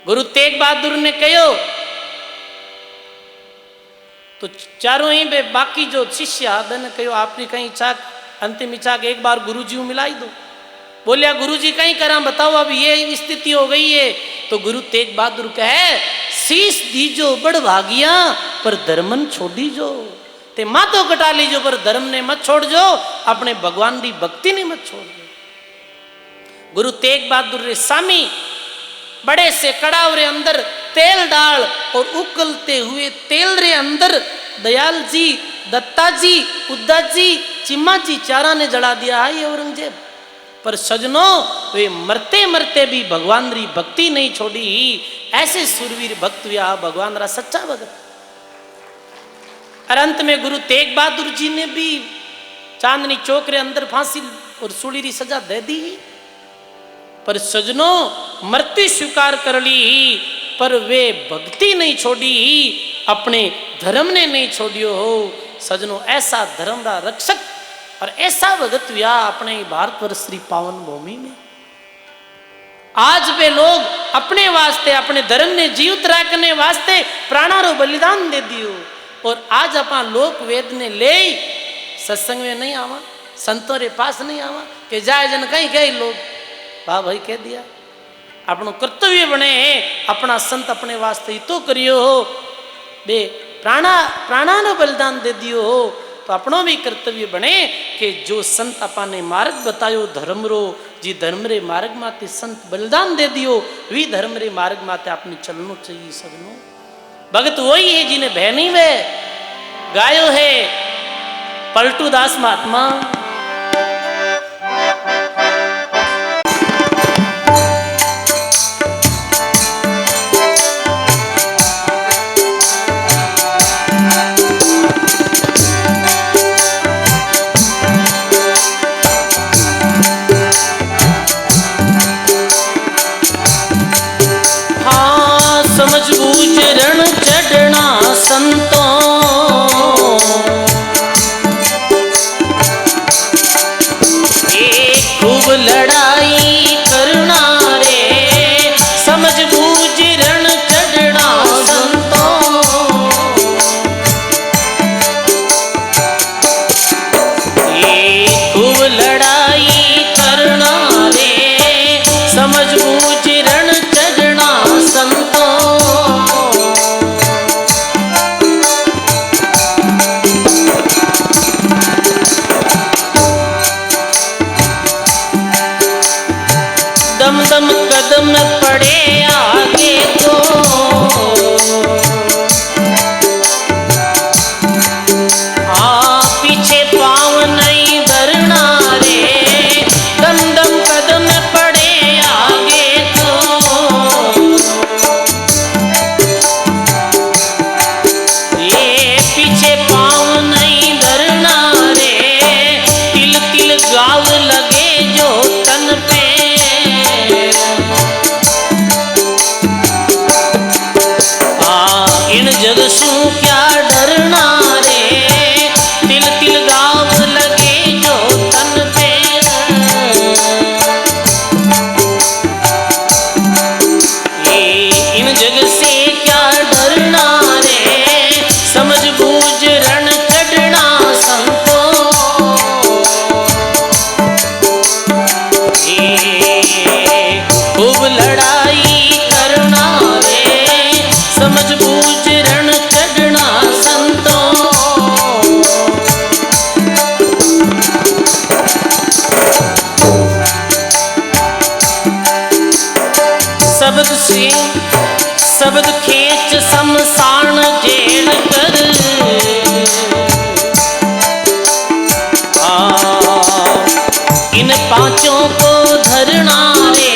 गुरु तेग बहादुर ने कहो तो चारों ही बे बाकी जो शिष्य ने कहो आपने कहीं इच्छा अंतिम इच्छा एक बार गुरु जी मिलाई दो। बोलिया गुरु जी कहीं करा बताओ, अब ये स्थिति हो गई है। तो गुरु तेग बहादुर कहे शीश दीजो बड़ भागिया पर धर्मन छोड़ी जो, ते मातो कटा लीजो पर धर्म ने मत छोड़ जो, अपने भगवान की भक्ति ने मत छोड़ जो। गुरु तेग बहादुर रे सामी बड़े से कड़ाव रे अंदर तेल डाल और उकलते हुए तेल रे अंदर दयाल जी, दत्ता जी, उद्दा जी, चिम्मा जी चारा ने जला दिया है ये औरंगजेब। पर सजनों वे मरते मरते भी भगवान री भक्ति नहीं छोड़ी। ऐसे सुरवीर भक्त हुआ भगवान रा सच्चा भगत। और अंत में गुरु तेग बहादुर जी ने भी चांदनी चौक रे अंदर फांसी और सूली री सजा दे दी। पर सजनों मृत्यु स्वीकार कर ली, पर वे भक्ति नहीं छोड़ी, अपने धर्म ने नहीं छोड़ियो हो। सजनों ऐसा धर्म का रक्षक और ऐसा भगत हुआ अपने भारतवर्ष श्री पावन भूमि में। आज वे लोग अपने वास्ते, अपने धर्म ने जीवित रखने वास्ते प्राणारो बलिदान दे दियो। और आज अपन लोक वेद ने ले सत्संग में नहीं आवा, संतों रे पास नहीं आवा कि जाए जन कहीं गए लोग। वाह भाई कह दिया अपनो कर्तव्य बने अपना संत अपने वास्ते ही तो करियो हो, बे प्राणा नो बलिदान दे दियो हो। तो अपनों भी कर्तव्य बने कि जो संत अपन ने मार्ग बतायो धर्म रो, जी धर्म रे मार्ग माते संत बलिदान दे दियो, वी धर्म रे मार्ग माते आपने चलनो चाहिए। सबनो भगत वही है जिन्हें बहनी वे गायो है पलटू दास महात्मा। समझ बूझ रण चढ़ना संतों, एक खूब लड़ाई करना रे। समझ बूझ रण चढ़ना संतों, एक खूब लड़ाई करना रे। समझ बूझ रण चढ़ना संतों, दम दम कदम पड़े आगे तो पीछे पाँव नहीं धरना रे। दम दम कदम पड़े आगे तो ये पीछे पाँव नहीं धरना रे। तिल तिल गाव लगे जो तन पे, इन जग सू क्या डरना रे। तिल तिल गाव लगे जो तन पे, इन जग से क्या डरना रे। समझ बूझ रण चढ़ना संतों, खूब लड़ाई करना रे। समझ बूझ रण चढ़ना संतों, शब्द से शब्द खेच शमशान जेल कर। इन पांचों को धरना रे।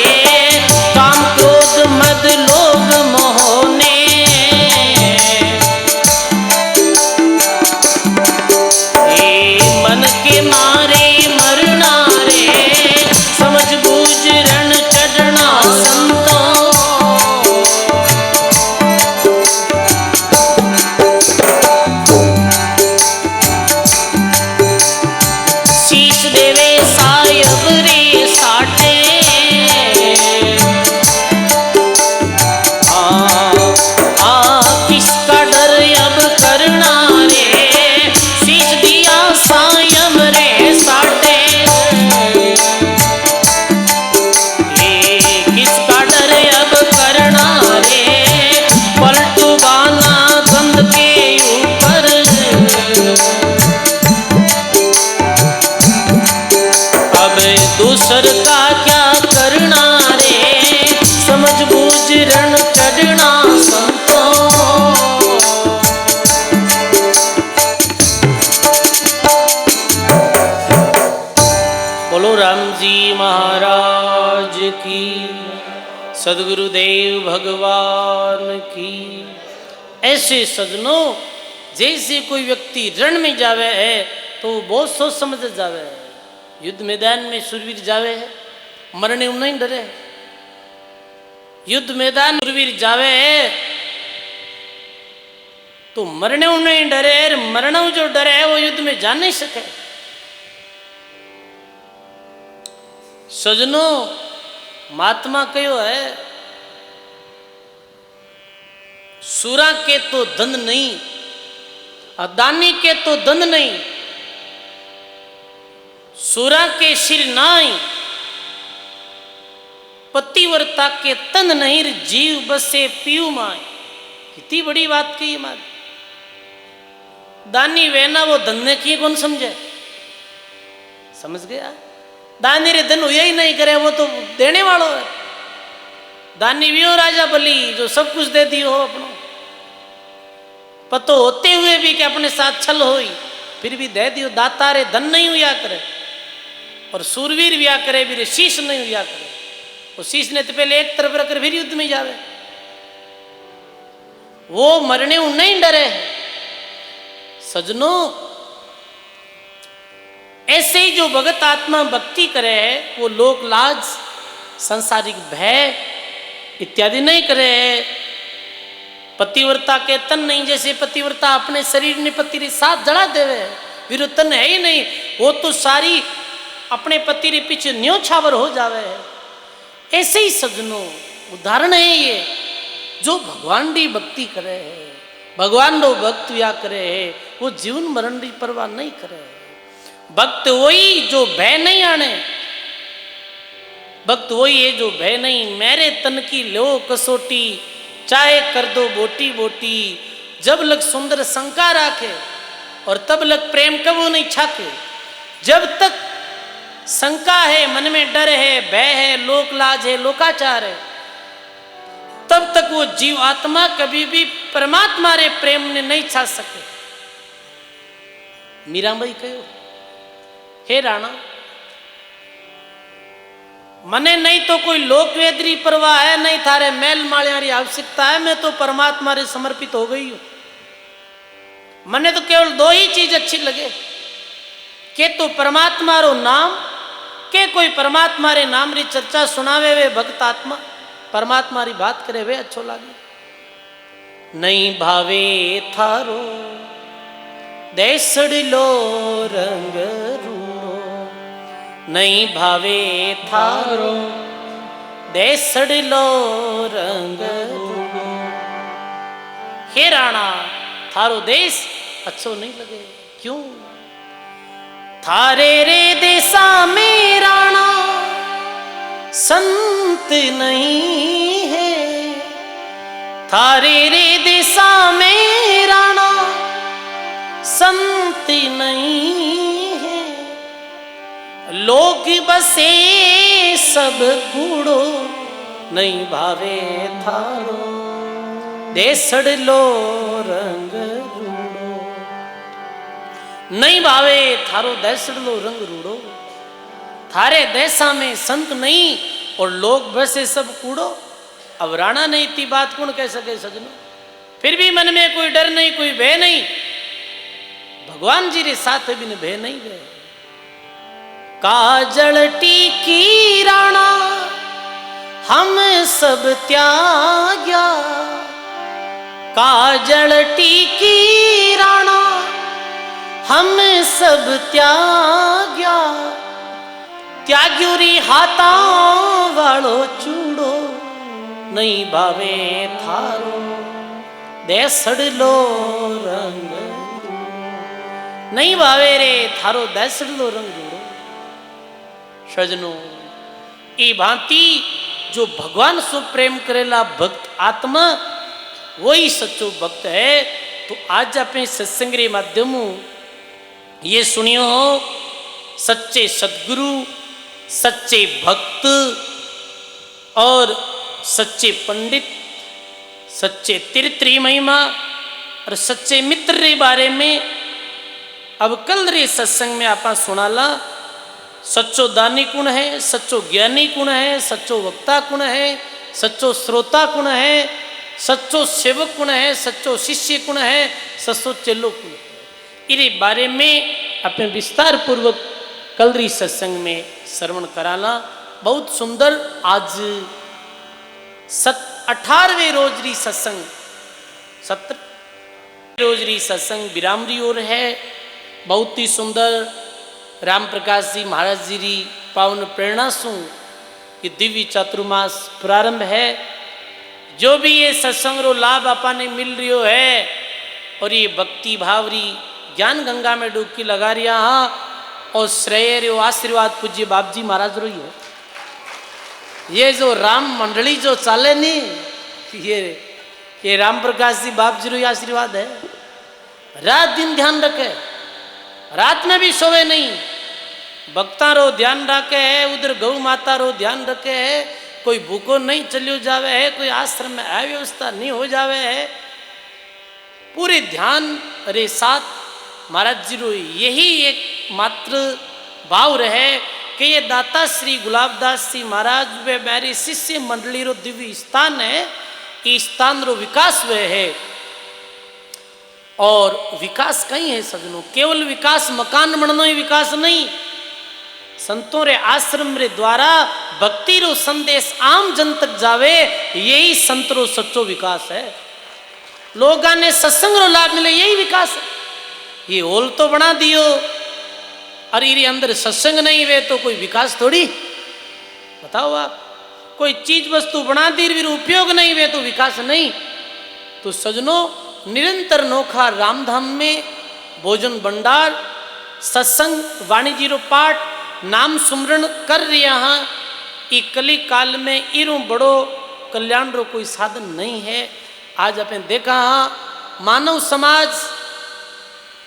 काम क्रोध मद लोभ मोह ने, मन के मारे मरना रे। समझ बूझ रण चढ़ना संतों, शीश देवे सायब रे सा की, सदगुरुदेव भगवान की। ऐसे सजनों, जैसे कोई व्यक्ति रण में जावे है तो वो बहुत सोच समझ जावे है। युद्ध मैदान में सुरवीर जावे है, मरने में नहीं डरे। युद्ध मैदान सुरवीर जावे है तो मरने में नहीं डरे, मरना जो डरे है वो युद्ध में जा नहीं सके। सजनों, महात्मा कहो है, सूरा के तो धन नहीं, अदानी के तो दंद नहीं, सूरा के सिर नाई, पतिव्रता के तन नहीं, जीव बसे पीऊ माए। कितनी बड़ी बात की माँ। दानी वेना वो धन्य की कौन समझे? समझ गया? दानी रे धन हुआ ही नहीं करे, वो तो देने वालों है। दानी भी हो राजा बलि, जो सब कुछ दे दियो हो अपनो, पतो होते हुए भी कि अपने साथ छल होई, फिर भी दे दियो। दाता रे धन नहीं हुआ करे, और सूरवीर हुआ करे भी रे शीश नहीं हुआ करे। वो शीश ने तो पहले एक तरफ रखकर फिर युद्ध में जावे। वो मरने उ नहीं डरे। सजनों, ऐसे ही जो भगत आत्मा भक्ति करे है, वो लोक लाज, सांसारिक भय इत्यादि नहीं करे है। पतिव्रता के तन नहीं, जैसे पतिव्रता अपने शरीर ने पति रे साथ जड़ा देवे, फिर तन है ही नहीं, वो तो सारी अपने पति रे पीछे न्योछावर हो जावे है। ऐसे ही सजनों, उदाहरण है ये, जो भगवान की भक्ति करे है, भगवान रो भक्त या करे है, वो जीवन मरण की परवाह नहीं करे है। भक्त वही जो भय नहीं आने, भक्त वही है जो भय नहीं। मेरे तन की लो कसोटी, चाहे कर दो बोटी बोटी, जब लग सुंदर शंका राखे और तब लग प्रेम कबू नहीं छाके। जब तक शंका है, मन में डर है, भय है, लोक लाज है, लोकाचार है, तब तक वो जीव आत्मा कभी भी परमात्मा रे प्रेम ने नहीं छा सके। मीराबाई कहो, हे राणा, मने नहीं तो कोई लोक वेदरी परवाह है, नहीं थारे मैल मालियारी आवश्यकता है, मैं तो परमात्मा रे समर्पित हो गई हूं। मने तो केवल दो ही चीज अच्छी लगे, के तो परमात्मा रो नाम, के कोई परमात्मा रे नाम री चर्चा सुनावे वे भक्त आत्मा, परमात्मा री बात करे वे अच्छो लागे। नहीं भावे थारो देसड़ लो रंग रूड़ो, नहीं भावे थारो देसड़ लो रंग रूड़ो। हे राणा, थारो देश अच्छो नहीं लगे, क्यों? थारे रे देसा में राणा संत नहीं है, थारे रे देसा में राणा संत नहीं है। लोग बसे सब कूड़ो, नहीं भावे थारो देसड़ लो रंग रूड़ो। नहीं भावे थारो देसड़ लो रंग रूड़ो। थारे देशा में संत नहीं और लोग बसे सब कूड़ो। अब राणा ने इतनी बात कौन कह सके सजनों? फिर भी मन में कोई डर नहीं, कोई भय नहीं, भगवान जी रे साथ भी न भय नहीं गए। काजल टीकी राणा हम सब त्याग्या, काजल टीकी राणा हम सब त्याग्या। त्याग्यूरी हाथा वालो चूड़ो, नहीं भावे थारो देसड़ लो रंग। नहीं भावे रे थारो देसड़ लो रंग जोड़ो। सजनों, ई भांति जो भगवान से प्रेम करेला भक्त आत्मा, वही सच्चो भक्त है। तो आज अपने सत्संग के माध्यम ये सुनियो हो, सच्चे सदगुरु, सच्चे भक्त और सच्चे पंडित, सच्चे तीर्थरी महिमा और सच्चे मित्र रे बारे में अब कल रे सत्संग में आप सुनाला। सच्चो दानी कुण है, सच्चो ज्ञानी कुण है, सच्चो वक्ता कुण है, सच्चो श्रोता कुण है, सच्चो सेवक कुण है, सच्चो शिष्य कुण है, सच्चो चेलो कुण है। इस बारे में अपने विस्तार पूर्वक कल री सत्संग में श्रवण कराना बहुत सुंदर। आज 18वें रोज री सत्संग, 17 रोज री सत्संग विराम री ओर है। बहुत ही सुंदर राम प्रकाश जी महाराज जी री पावन प्रेरणा सु ये दिव्य चातुर्मास प्रारंभ है। जो भी ये सत्संग रो लाभ अपने मिल रियो है और ये भक्ति भाव री ज्ञान गंगा में डुबकी लगा रिया हाँ, और श्रेय रो आशीर्वाद पूज्य बाप जी महाराज रो ही है। ये जो राम मंडली जो चाले नहीं, ये राम प्रकाश जी बाप जी रो ही आशीर्वाद है। रात दिन ध्यान रखे, रात में भी सोवे नहीं, भक्ता रो ध्यान रखे है, उधर गौ माता रो ध्यान रखे है, कोई भूखो नहीं चलियो जावे है, कोई आश्रम में अव्यवस्था नहीं हो जावे है। पूरे ध्यान रे साथ महाराज जी रो यही एक मात्र भाव रहे कि ये दाता श्री गुलाबदास जी महाराज वे मेरी शिष्य मंडली रो दिव्य स्थान है, ये स्थान रो विकास वे है। और विकास कहीं है सजनों, केवल विकास मकान बननो ही विकास नहीं, संतों रे आश्रम रे द्वारा भक्ति रो संदेश आम जन तक जावे, यही संत रो सच्चो विकास है। लोगा ने सत्संग रो लाभ मिले, यही विकास है। ये होल तो बना दियो और इरे अंदर सत्संग नहीं वे तो कोई विकास थोड़ी। बताओ आप, कोई चीज वस्तु बना दी फिर उपयोग नहीं वे तो विकास नहीं। तो सजनों निरंतर नोखा रामधाम में भोजन भंडार, सत्संग, वाणी जी रो पाठ, नाम सुमरण कर रिया हाँ। ये कली काल में इरो बड़ो कल्याण रो कोई साधन नहीं है। आज आपने देखा हाँ, मानव समाज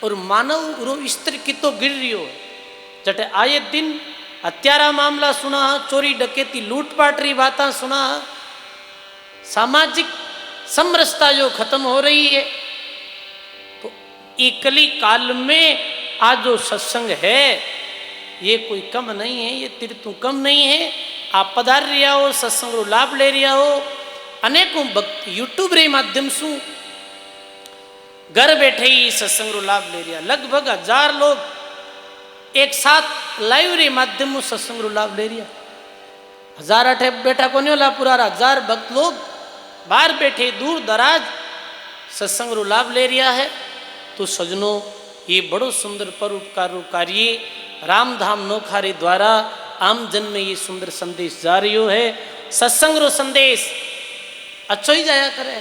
और मानव रो स्तर की तो गिर रियो जटे आए दिन हत्यारा मामला सुना, चोरी डकैती लूटपाट री बातें सुना, सामाजिक समरसता जो खत्म हो रही है। तो ये कली काल में आज जो सत्संग है ये कोई कम नहीं है, ये तीर्थों कम नहीं है। आप पधार रिया हो, सत्संग रो लाभ ले रिया हो। अनेकों भक्त यूट्यूब रे माध्यम से घर बैठे ही सत्संग रो लाभ ले रिया। लगभग 1000 लोग एक साथ लाइव रे माध्यम से सत्संग रो लाभ ले रिया। 1000 अठे बैठा को नहीं होला, पूरा 1000 भक्त लोग बाहर बैठे दूर दराज सत्संग रो लाभ ले रिया है। तो सजनों ये बड़ो सुंदर परोपकार कार्य रामधाम नोखारे द्वारा आम जन में ये सुंदर संदेश जा रही है। सत्संग रो संदेश अच्छो ही जाया करे।